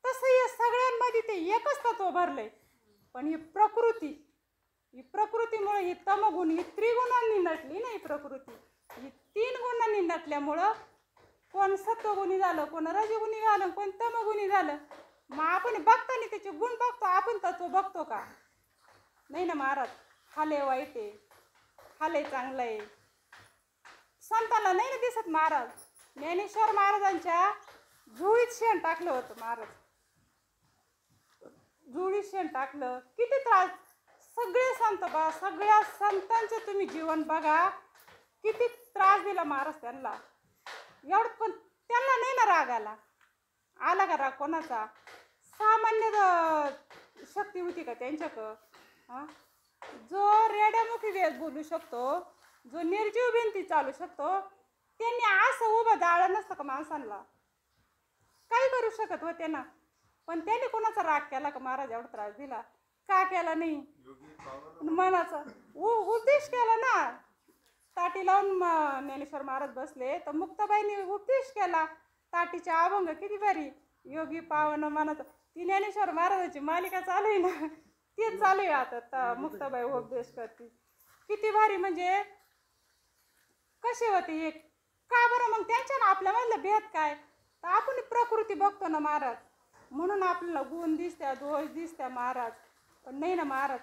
तसं हे सगळ्यांमध्ये ते एकच तत्व भरलंय. पण ही प्रकृतीमुळे ही तमगुण ही त्रिगुणांनी नटली नाही. प्रकृती ही 3 गुणांनी नटल्यामुळं कोण सत्वगुणी झालं कोण रजगुणी झालं कोण तमगुणी झालं. मग आपण बघताना त्याचे गुण बघतो. आपण तत्व बघतो का नाही ना महाराज. हाले वाईट आहे हाले चांगलं आहे संतांना नाही ना दिसत महाराज. ज्ञानेश्वर महाराजांच्या झुळीत शेण टाकलं होतं महाराज. जुळी शेण टाकलं, किती त्रास. सगळे संत बा, सगळ्या संतांचं तुम्ही जीवन बघा, किती त्रास दिला महाराज त्यांना. एवढं पण त्यांना नाही ना राग आला. आला का राग कोणाचा? सामान्य शक्ती होती का त्यांच्याकडं? हां, जो रेड्यामुखी वेद बोलू शकतो, जो निर्जीव भिंती चालू शकतो, त्यांनी असं उभं जाळं नसतं का माणसांना? काही करू शकत होते ना. पण त्यांनी कोणाचा राग केला का महाराज? एवढा त्रास दिला का? केला नाही. मनाचा उपदेश केला ना. ताटी लावून ज्ञानेश्वर महाराज बसले तर मुक्ताबाईंनी उपदेश केला. ताटीच्या अभंग किती भारी. योगी पावन मनात, ती ज्ञानेश्वर महाराजांची मालिका चालू आहे ना, तीच चालू आहे आता. मुक्ताबाई उपदेश करते, किती भारी. म्हणजे कसे होते हे? का बरं? मग त्यांच्या ना आपल्यामधलं भेद काय? तर आपण प्रकृती बघतो ना महाराज, म्हणून आपल्याला गुण दिसत्या, दोष दिसत्या महाराज. पण नाही ना महाराज,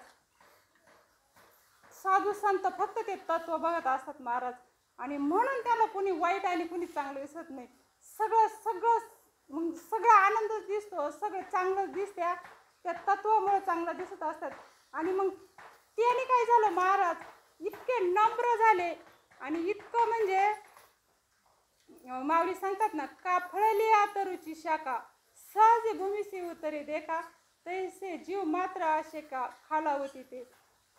साधू संत फक्त ते तत्व बघत असतात महाराज. आणि म्हणून त्याला कुणी वाईट आणि कुणी चांगलं दिसत नाही. सगळं सगळं मग सगळं आनंदच दिसतो, सगळं चांगलंच दिसत्या. त्या तत्वामुळे चांगलं दिसत असतात. आणि मग त्याने काय झालं महाराज, इतके नम्र झाले. आणि इतकं म्हणजे माऊली सांगतात ना, का फळली आतरुची शाखा, सहज भूमीसी उतरे देखा, तैसे जीव मात्र असे का खालावती ते.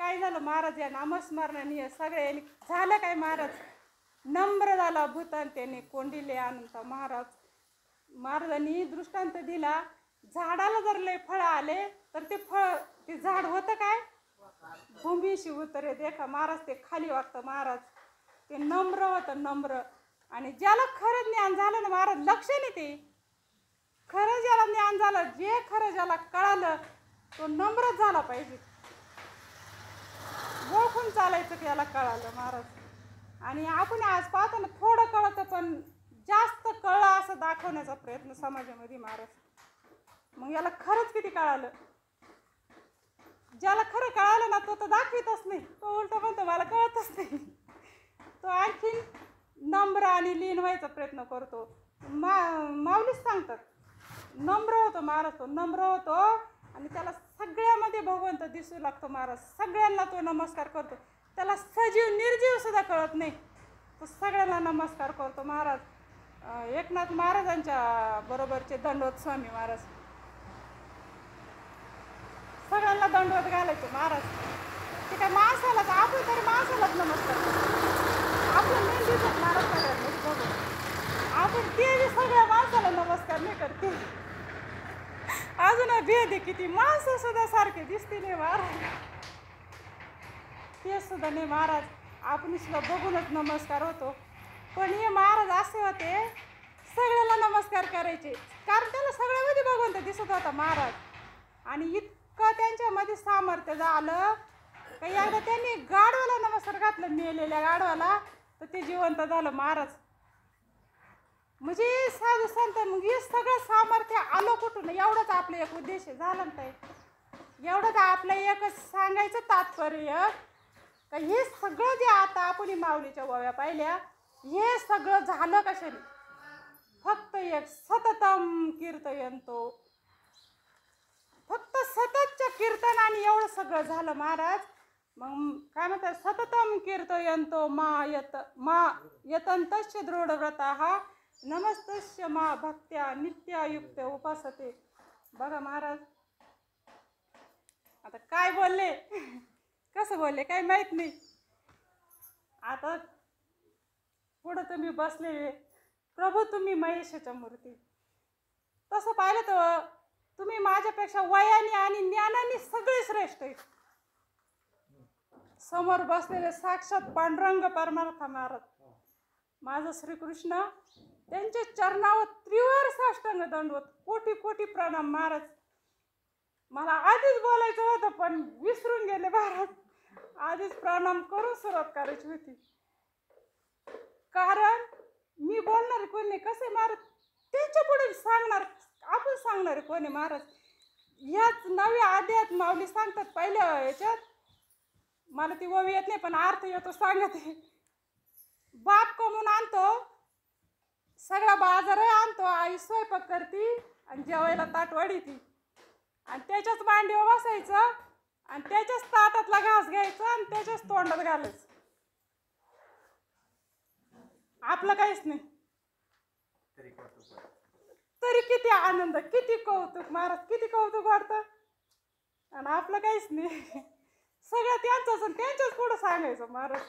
काय झालं महाराज या नामस्मरणाने सगळे झालं काय महाराज? नम्र झाला भूतान त्याने कोंडिले अनंत. महाराजांनी दृष्टांत दिला, झाडाला जर लय फळ आले तर ते झाड होतं काय? भूमीशी उतरे देखा. महाराज ते खाली वागतं महाराज. ते नम्र होतं, नम्र. आणि ज्याला खरं ज्ञान झालं ना महाराज, लक्ष नाही ते खरं ज्याला ज्ञान झालं, जे खरं ज्याला कळालं, तो नम्रच झाला पाहिजे. ओळखून चालायचं की याला कळालं महाराज. आणि आपण आज पाहतो ना, थोडं कळतं पण जास्त कळलं असं दाखवण्याचा प्रयत्न समाजामध्ये महाराज. मग याला खरंच किती कळालं? ज्याला खरं कळालं ना, तो तर दाखवितच नाही, तो उलट म्हणतो मला कळतच नाही. तो आणखीन नम्र आणि लीन व्हायचा प्रयत्न करतो. माऊलीच सांगतात, नम्र होतो महाराज. तो नम्र होतो आणि त्याला सगळ्यामध्ये भगवंत दिसू लागतो महाराज. सगळ्यांना तो नमस्कार करतो. त्याला सजीव निर्जीव सुद्धा कळत नाही, तो सगळ्यांना नमस्कार करतो महाराज. एकनाथ महाराजांच्या बरोबरचे दंडवत स्वामी महाराज, सगळ्यांना दंडवत घालायचे महाराज. ते काय माणसालाच, आपण तरी माणसालाच नमस्कार करतो. आपण नाही दिसत महाराज सगळ्यांना बघून, आपण ते सगळ्या माणसाला नमस्कार नाही करते. अजून भेद आहे किती. माणसं सुद्धा सारखे दिसते नाही महाराज, ते सुद्धा नाही महाराज. आपण सुद्धा बघूनच नमस्कार होतो. पण हे महाराज असे होते, सगळ्याला नमस्कार करायचे, कारण त्याला सगळ्यामध्ये भगवंत दिसत होता महाराज. आणि इतकं त्यांच्यामध्ये सामर्थ्य झालं का एकदा त्यांनी गाढवाला नमस्कार घातलं, मेलेल्या गाढवाला, तर ते जिवंत झालं महाराज. म्हणजे साधू संत, मग हे सगळं सामर्थ्य आलं कुठून? एवढंच आपलं एक उद्देश झाला ना ताई. एवढंच आपलं एकच सांगायचं तात्पर्य का हे सगळं जे आता आपण माऊलीच्या ओव्या पाहिल्या, हे सगळं झालं कशाने? फक्त एक सततम कीर्तयंतो. फक्त सततच्या कीर्तनाने एवढं सगळं झालं महाराज. मग काय म्हणतात, सततम कीर्तयंतो मा यतंतस्य दृढव्रताः नमस्तस्य मा भक्त्या नित्यायुक्त उपासते. बघा महाराज, आता काय बोलले, कसं बोलले काय माहित नाही. आता पुढं तुम्ही बसले, प्रभू तुम्ही महेशाच्या मूर्ती. तसं पाहिलं तर तुम्ही माझ्यापेक्षा वयाने आणि ज्ञानाने सगळे श्रेष्ठ आहेत. समोर बसलेले साक्षात पांडुरंग परमार्थ महाराज, माझं श्रीकृष्ण, त्यांच्या चरणावर त्रिवार साष्टांग दंडवत, कोटी कोटी प्रणाम महाराज. मला आधीच बोलायचं होतं पण विसरून गेले महाराज. आधीच प्रणाम करून सुरुवात करायची होती, कारण मी बोलणार कोणी कसे महाराज, त्यांच्या पुढे सांगणार, आपण सांगणार कोणी महाराज. याच नव्या आध्यात माऊली सांगतात पहिल्या याच्यात, मला ती ओवी येत नाही पण अर्थ येतो सांगते. बाप कमवून आणतो, सगळा बाजार आणतो, आई स्वयंपाक करती आणि जेवायला ताट वाढीती. आणि त्याच्याच मांडीवर बसायचं आणि त्याच्याच ताटातला घास घ्यायचा आणि त्याच्याच तोंडात घालायचं. आपलं काहीच नाही. तरी किती आनंद, किती कौतुक महाराज, किती कौतुक वाटतं. आणि आपलं काहीच नाही. सगळं त्यांचंच आणि त्यांच्याच पुढं सांगायचं महाराज.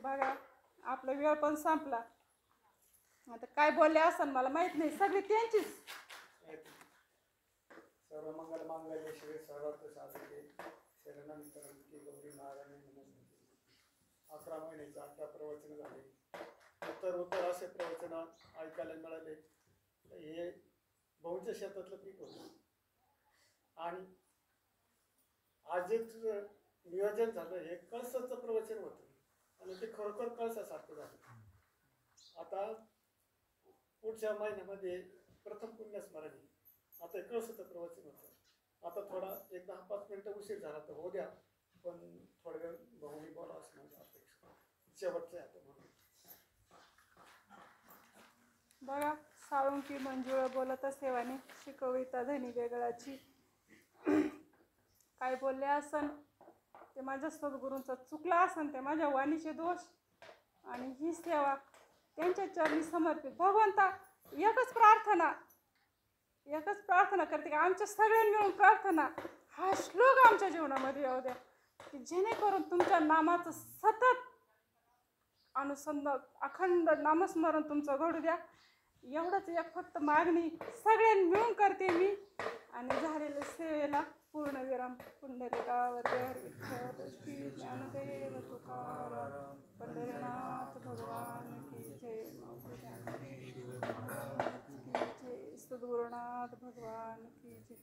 बघा आपला वेळ पण संपला. आता काय बोलले असं मला माहित नाही. सगळी त्यांचीच. सर्व मंगल मांगल्ये शिवे सर्वार्थ साधके शरणं त्र्यंबके गौरी नारायणी नमोस्तुते. 11 महिन्याचे 18 प्रवचन झाले. उत्तर असे प्रवचन ऐकायला मिळाले. हे भाऊंच्या शेतातलं पीक होतं आणि आज जे नियोजन झालं हे कळसाचं प्रवचन होतं आणि ते खरोखर कळसासारखं झालं. आता पुढच्या महिन्यामध्ये प्रथम पुण्यस्मरणी, आता कळसाचं प्रवचन होतं. आता थोडा एक 10-5 मिनिटं उशीर झाला तर हो द्या, पण थोड्या वेळ भाऊनी बोला असं माझी अपेक्षा. शेवटचं आहे आता म्हणून. बघा साळुंकी मंजुळ बोलत सेवाने शिकविता धनी वेगळाची. काय बोलले असन ते माझ्या सद्गुरूंचा चुकला असन ते माझ्या वाणीचे दोष. आणि ही सेवा त्यांच्या चरणी समर्पित. भगवंता एकच प्रार्थना करते की आमच्या सगळ्यांनी मिळून प्रार्थना हा श्लोक आमच्या जीवनामध्ये येऊ द्या, की जेणेकरून तुमच्या नामाचं सतत अनुसंधान अखंड नामस्मरण तुमचं घडू द्या. एवढंच एक फक्त मागणी सगळ्यांनी मिळून करते मी. आणि झालेल्या सेवेला पूर्णविराम. पुंडलिकावरती विठ्ठल श्री ज्ञानदेव तुकाराम पंढरीनाथ भगवान की जय. सद्गुरुनाथ भगवान की जय.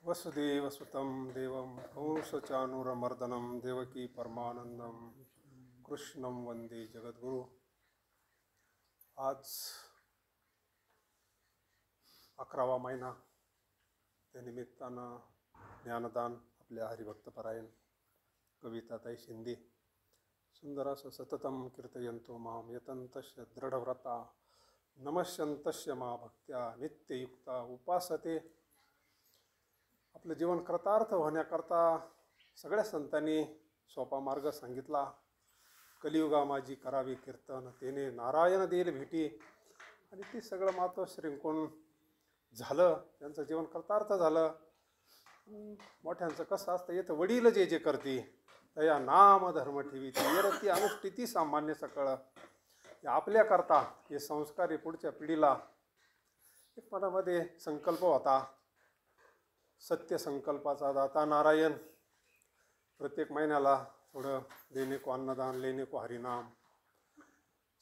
वसुदेवसुतं देवं कंसचाणूरमर्दनं देवकी परमानंदं कृष्णं वंदे जगद्गुरु. आज 11वा महिना, त्या निमित्तानं ज्ञानदान आपल्या हरिभक्तपरायण कविताताई शिंदे सुंदर असं सततं कीर्तयन्तो मां यतन्तस्य दृढव्रता नमस्यन्तस्य मा भक्त्या नित्ययुक्ता उपासते. आपलं जीवन कृतार्थ होण्याकरता सगळ्या संतांनी सोपा मार्ग सांगितला. कलियुगा माझी करावी कीर्तन तेने नारायण देईल भेटी. आणि ती सगळं मातोश्रींकून झालं, त्यांचं जीवन कृतार्थ झालं. मोठ्यांचं कसं असतं, येतं वडील जे जे करते तया नाम धर्म ठेवीती येरती अनुष्ठिती सामान्य सकळ. आपल्याकरता हे संस्कार पुढच्या पिढीला. एक मनामध्ये संकल्प होता, सत्य संकल्पाचा दाता नारायण. प्रत्येक महिन्याला थोडं देणे को अन्नदान लेणे को हरिनाम.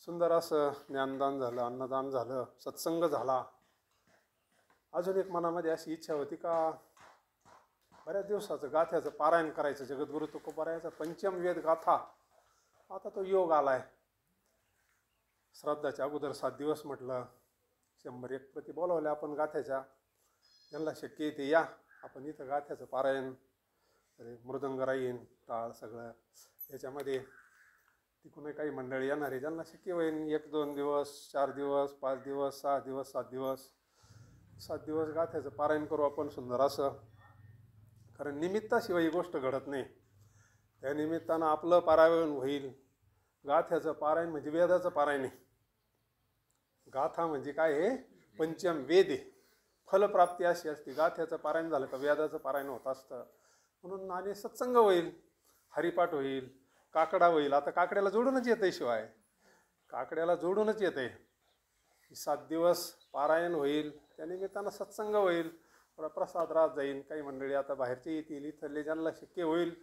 सुंदर असं ज्ञानदान झालं, अन्नदान झालं, सत्संग झाला. अजून एक मनामध्ये अशी इच्छा होती का बऱ्याच दिवसाचं गाथ्याचं पारायण करायचं. जगद्गुरु तुकोबारायाचा पंचम वेद गाथा. आता तो योग आलाय. श्राद्धाच्या अगोदर 7 दिवस म्हटलं 101 प्रति बोलावल्या आपण गाथ्याच्या. ज्यांना शक्य येते या, आपण इथं गाथ्याचं पारायण मृदंग राहीन टाळ सगळं याच्यामध्ये. तिकडून काही मंडळी येणार आहे, ज्यांना शक्य होईल 1-2 दिवस 4 दिवस 5 दिवस 6 दिवस 7 दिवस गाथ्याचं पारायण करू आपण सुंदर असं. कारण निमित्ताशिवाय ही गोष्ट घडत नाही. त्या निमित्तानं आपलं पारायण होईल. गाथ्याचं पारायण म्हणजे वेदाचं पारायण आहे. गाथा म्हणजे काय आहे, पंचम वेद आहे. फलप्राप्ती अशी असते. गाथ्याचं पारायण झालं का वेदाचं पारायण होत असतं. म्हणून आणि सत्संग होईल, हरिपाठ होईल, काकडा होईल. आता काकड्याला जोडूनच येतं आहे, शिवाय काकड्याला जोडूनच येतं आहे. 7 दिवस पारायण होईल, त्या निमित्तानं सत्संग होईल, थोडा प्रसाद राहत जाईल. काही मंडळी आता बाहेरचे येतील, इथले ज्यांना शक्य होईल.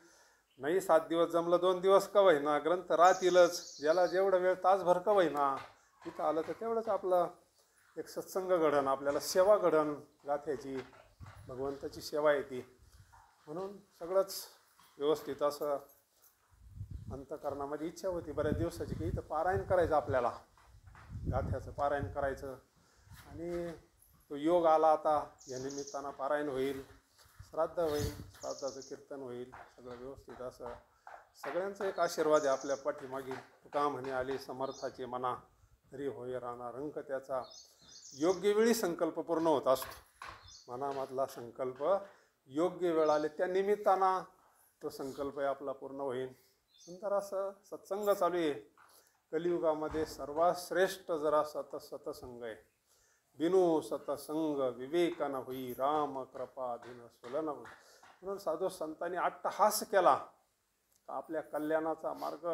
नाही 7 दिवस जमलं 2 दिवस का होईना, ग्रंथ राहतीलच. ज्याला जेवढा वेळ तासभर का होईना इथं आलं तर तेवढंच आपलं एक सत्संग घडण, आपल्याला सेवा घडण. गाथ्याची भगवंताची सेवा येते. म्हणून सगळंच व्यवस्थित असं अंतःकरणामध्ये इच्छा होती बऱ्याच दिवसाची की इथं पारायण करायचं आपल्याला. गाथ्याचं पारायण करायचं. आणि तो योग आला आता, या निमित्तानं पारायण होईल, श्राद्ध होईल, श्राद्धाचं कीर्तन होईल, सगळं व्यवस्थित असं. सगळ्यांचा एक आशीर्वाद आहे आपल्या पाठीमागे. तुका म्हणे आले समर्थाचे मना, तरी होय राहणार रंक त्याचा. योग्य वेळी संकल्प पूर्ण होत असतो. मनामधला संकल्प योग्य वेळ आले त्या निमित्तानं तो संकल्प आपला पूर्ण होईल. सुंदर असं सत्संग चालू आहे. कलियुगामध्ये सर्वात श्रेष्ठ जरा सतसंग आहे. बिनु सतसंग विवेकन होई, राम कृपा दिन सुलन होई. म्हणून साधू संतांनी अट्टहास केला, आपल्या कल्याणाचा मार्ग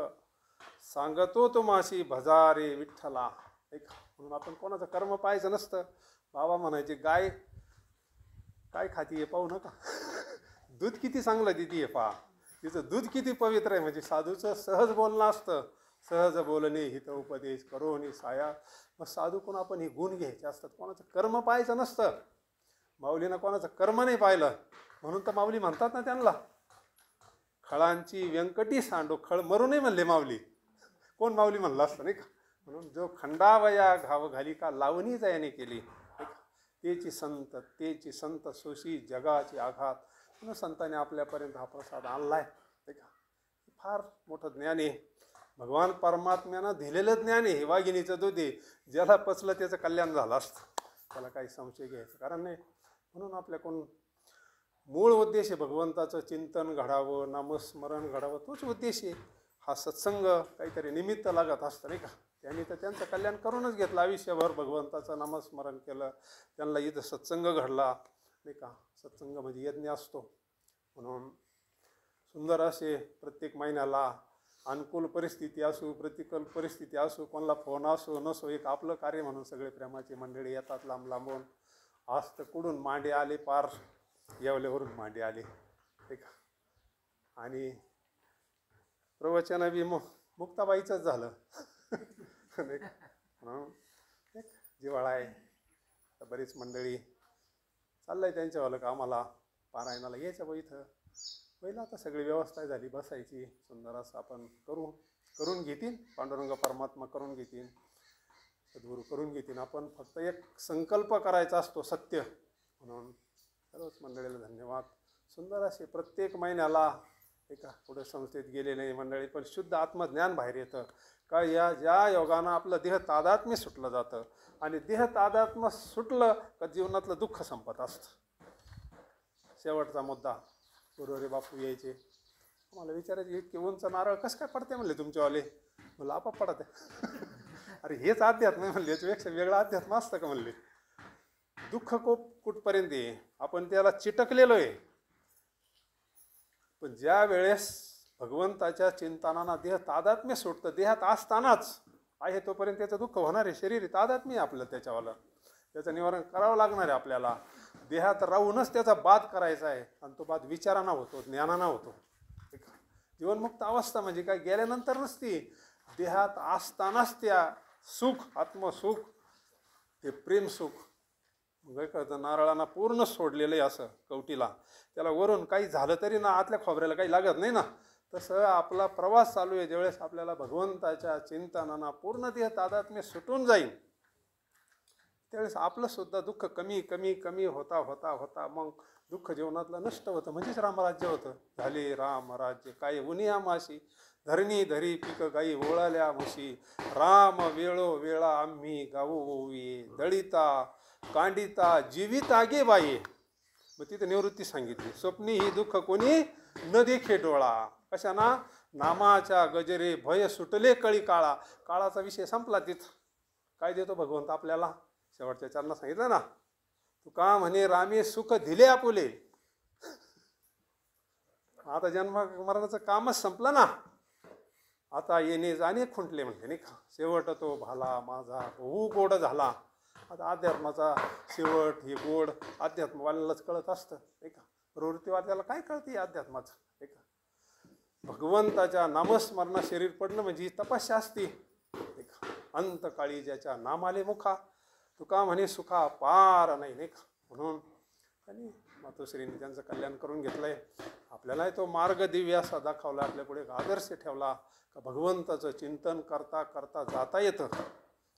सांगतो तुम्हाशी भजारे विठ्ठला. म्हणून आपण कोणाचं कर्म पाहायचं नसतं. बाबा म्हणायचे, गाय काय खातीये पाहू नका, दूध किती चांगलं देतीये पहा, तिचं दूध किती पवित्र आहे. म्हणजे साधूचं सहज बोलणं असतं. सहज बोलणे हित उपदेश करून साया. मग साधू कोण आपण हे गुण घ्यायचे असतात. कोणाचं कर्म पाहायचं नसतं. माऊलीनं कोणाचं कर्म नाही पाहिलं, म्हणून तर माऊली म्हणतात ना त्यांना, खळांची व्यंकटी सांडो. खळ मरू नये म्हणले माऊली. कोण माऊली म्हणलं असतं नाही का. म्हणून जो खंडावया घाव घाली का लावणी जयाने केली, तेची संत सोशी जगाची आघात. म्हणून संतांनी आपल्यापर्यंत हा प्रसाद आणलाय नाही का. फार मोठं ज्ञान आहे. भगवान परमात्म्यानं दिलेलं ज्ञान आहे. वाघिणीचं दूध आहे. ज्याला पचलं त्याचं कल्याण झालं असतं. त्याला काही संशय घ्यायचं कारण नाही. म्हणून आपल्याकडून मूळ उद्देश आहे भगवंताचं चिंतन घडावं, नामस्मरण घडावं. तोच उद्देश आहे. हा सत्संग काहीतरी निमित्त लागत असतं नाही का. त्यांनी तर त्यांचं कल्याण करूनच घेतलं. आयुष्यभर भगवंताचं नामस्मरण केलं. त्यांना इथं सत्संग घडला नाही का. सत्संग म्हणजे यज्ञ असतो. म्हणून सुंदर असे प्रत्येक महिन्याला अनुकूल परिस्थिती असो, प्रतिकूल परिस्थिती असो, कोणाला फोन असो नसो, एक आपलं कार्य म्हणून सगळे प्रेमाची मंडळी येतात लांब लांबून. आज तर कुठून मांडे आले, पार येवल्यावरून मांडे आले ठीक. आणि प्रवचन बी मुक्ताबाईचंच झालं म्हणून एक जिव्हाळा आहे. तर बरीच मंडळी चाललंय त्यांच्यावालं का आम्हाला पारायणाला यायचं बा इथं. पहिलं आता सगळी व्यवस्था झाली बसायची. सुंदर असं आपण करून घेतील. पांडुरंग परमात्मा करून घेतील, सद्गुरू करून घेतील. आपण फक्त एक संकल्प करायचा असतो सत्य. म्हणून सर्वच मंडळीला धन्यवाद. सुंदर असे प्रत्येक महिन्याला एका पुढे संस्थेत गेले नाही मंडळी, पण शुद्ध आत्मज्ञान बाहेर येतं का. ज्या योगानं आपलं देह तादात्म्य सुटलं जातं. आणि देह तादात्म्य सुटलं का जीवनातलं दुःख संपत असतं. शेवटचा मुद्दा, गुरुवारी बापू यायचे मला विचारायचे, इतके उंच नारळ कसं काय पडते म्हणले तुमच्यावाले. म्हणलं आपा पडत आहे. अरे हेच अध्यात्म म्हणले, याच्यापेक्षा वेगळं अध्यात्म असतं का म्हणले. दुःख कुठपर्यंत आहे, आपण त्याला चिटकलेलो आहे. पण ज्या वेळेस भगवंताच्या चिंतनानं देह तादात्म्य सुटतं, देहात असतानाच आहे तोपर्यंत त्याचं दुःख होणार आहे. शरीर तादात्म्य आहे आपलं, त्याच्यावालं त्याचं निवारण करावं लागणार आहे आपल्याला. देहात राहूनच त्याचा बाध करायचा आहे. आणि तो बाध विचारानं होतो, ज्ञानानं होतो. जीवनमुक्त अवस्था म्हणजे काय, गेल्यानंतर नसती. देहात असतानाच त्या सुख, आत्मसुख, ते प्रेमसुख. मग कळतं नारळांना पूर्ण सोडलेलं आहे असं कवटीला. त्याला वरून काही झालं तरी ना आतल्या खोबऱ्याला काही लागत नाही ना. तसं आपला प्रवास चालू आहे. ज्यावेळेस आपल्याला भगवंताच्या चिंतनानं पूर्ण देह तादात्म्य सुटून जाईल, त्यावेळेस आपलं सुद्धा दुःख कमी कमी कमी होता होता होता मग दुःख जीवनातलं नष्ट होतं. म्हणजेच रामराज्य होतं. झाले रामराज्य काय उनिया माशी, धरणी धरी पीक गाई ओळाल्या म्हशी. राम वेळो वेळा आम्ही गाऊ ओवी, दळिता कांडिता जीवित आगे बाई. मग तिथे निवृत्ती सांगितली. स्वप्नी ही दुःख कोणी न देखे डोळा. कशाना, नामाच्या गजरे भय सुटले कळी काळा. काळाचा विषय संपला. तिथं काय देतो भगवंत आपल्याला, शेवटच्या चरणात सांगितलं ना, तुका म्हणे रामे सुख दिले आपुले. आता जन्म मरणाचं कामच संपलं ना. आता येणे जाणे खुंटले म्हणते नाही का. शेवट तो भाला माझा बहु गोड झाला. आता अध्यात्माचा शेवट हे गोड अध्यात्मवाल्यालाच कळत असतं नाही का. प्रवृत्तीवाद्याला काय कळते अध्यात्माचं नाही का. भगवंताच्या नामस्मरणा शरीर पडणं म्हणजे तपस्या असती नाही का. अंतकाळी ज्याच्या नामाले मुखा, तुका म्हणे सुखा पार नाही नाही का. म्हणून त्यांनी मातोश्रींनी त्यांचं कल्याण करून घेतलंय. आपल्यालाही तो मार्ग दिव्य असा दाखवला, आपल्या पुढे आदर्श ठेवला का भगवंताचं चिंतन करता करता जाता येतं.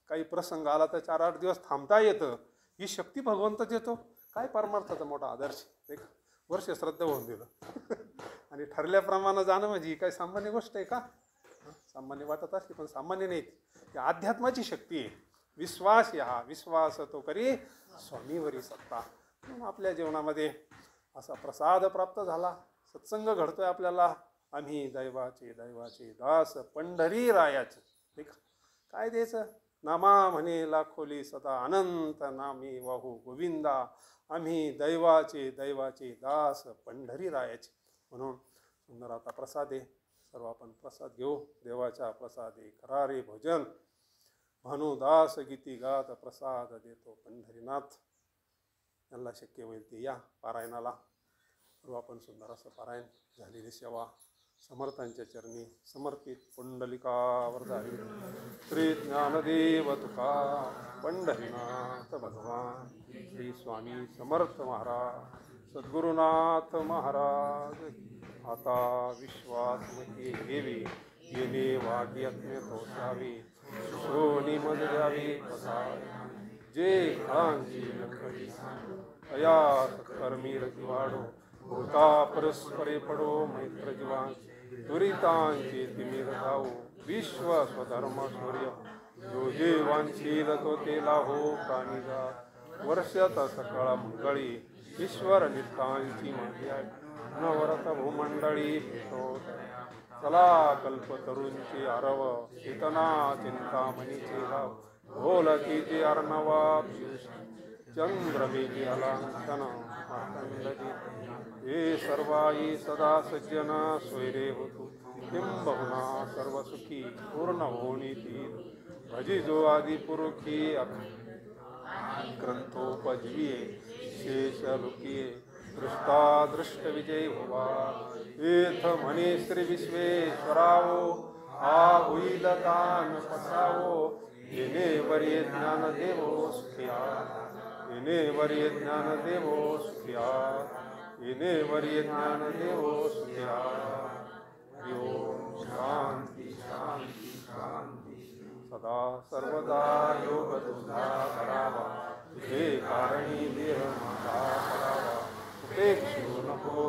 काही प्रसंग आला तर 4-8 दिवस थांबता येतं, ही शक्ती भगवंत देतो. काय परमार्थाचा मोठा आदर्श, एक वर्ष श्रद्धा होऊन दिलं आणि ठरल्याप्रमाणे जाणं म्हणजे ही काही सामान्य गोष्ट आहे का? सामान्य वाटत असली पण सामान्य नाही. ती अध्यात्माची शक्ती आहे. विश्वास हा विश्वास तो करी स्वामीवरी सत्ता. म्हणून आपल्या जीवनामध्ये असा प्रसाद प्राप्त झाला, सत्संग घडतोय आपल्याला. आम्ही दैवाचे दास पंढरी रायाचे. ठीक, काय द्यायचं? नामा म्हणे लाखोली सदा अनंत नामी वाहू गोविंदा. आम्ही दैवाचे दास पंढरी रायाचे. म्हणून सुंदर आता प्रसाद आहे. सर्व आपण प्रसाद घेऊ. देवाच्या प्रसादे करारे भजन, म्हणू दास गीती गात प्रसाद देतो पंढरीनाथ. यांना शक्य होईल ते या पारायणाला. सर्व आपण सुंदर असं पारायण, झालेली सेवा समर्थांच्या चरणी समर्पित. पुंडलिका वरदारी श्री ज्ञानदेव तुका पंढरीनाथ भगवान श्री स्वामी समर्थ महाराज सद्गुरुनाथ महाराज. आता विश्वासमती घेवी येणे वाग्यज्ञ तोसावे श्रोणी मज द्यावे पसावे. जे काळांची लखडी अया कर्मी रती वाढो भूता परस्परे पडो मैत्र जीवांची दुरितांची तिमिर जाओ. विश्व स्वधर्म शौर्य जो जे वांछील तो ते लाहो प्राणी जात. वर्षात सकाळ मंगळी ईश्वर निष्ठांची माती आहे. नवरत भूमंडळी भेटो चला कल्पतरूंची आरव. चेतना चिंतामणीचे लाभ भोलकीचे अर्णवा. चंद्रमेघी अलांछन मार्तंडजी हे सर्वाई सदा सज्जन सोयरे होतो. किंबहुना सर्व सुखी पूर्ण होणी ती भजी जो आदि पुरुखी ग्रंथोपजीये शेष लुकिये दृष्टा दृष्ट विजय होवा. एथ म्हणे श्री विश्वेश्वरावो हा होईल तान पसावो. येणे वर्ये ज्ञान देवो सुखिया येणे वर्ये ज्ञान देवो सुखिया येणे वर्ये ज्ञान देवो सुखिया. ओम शांती शांती शांती. सदा सर्वदा योग तुझा करावा तुझे कारणी देह माझा करावा. उपेक्षू नको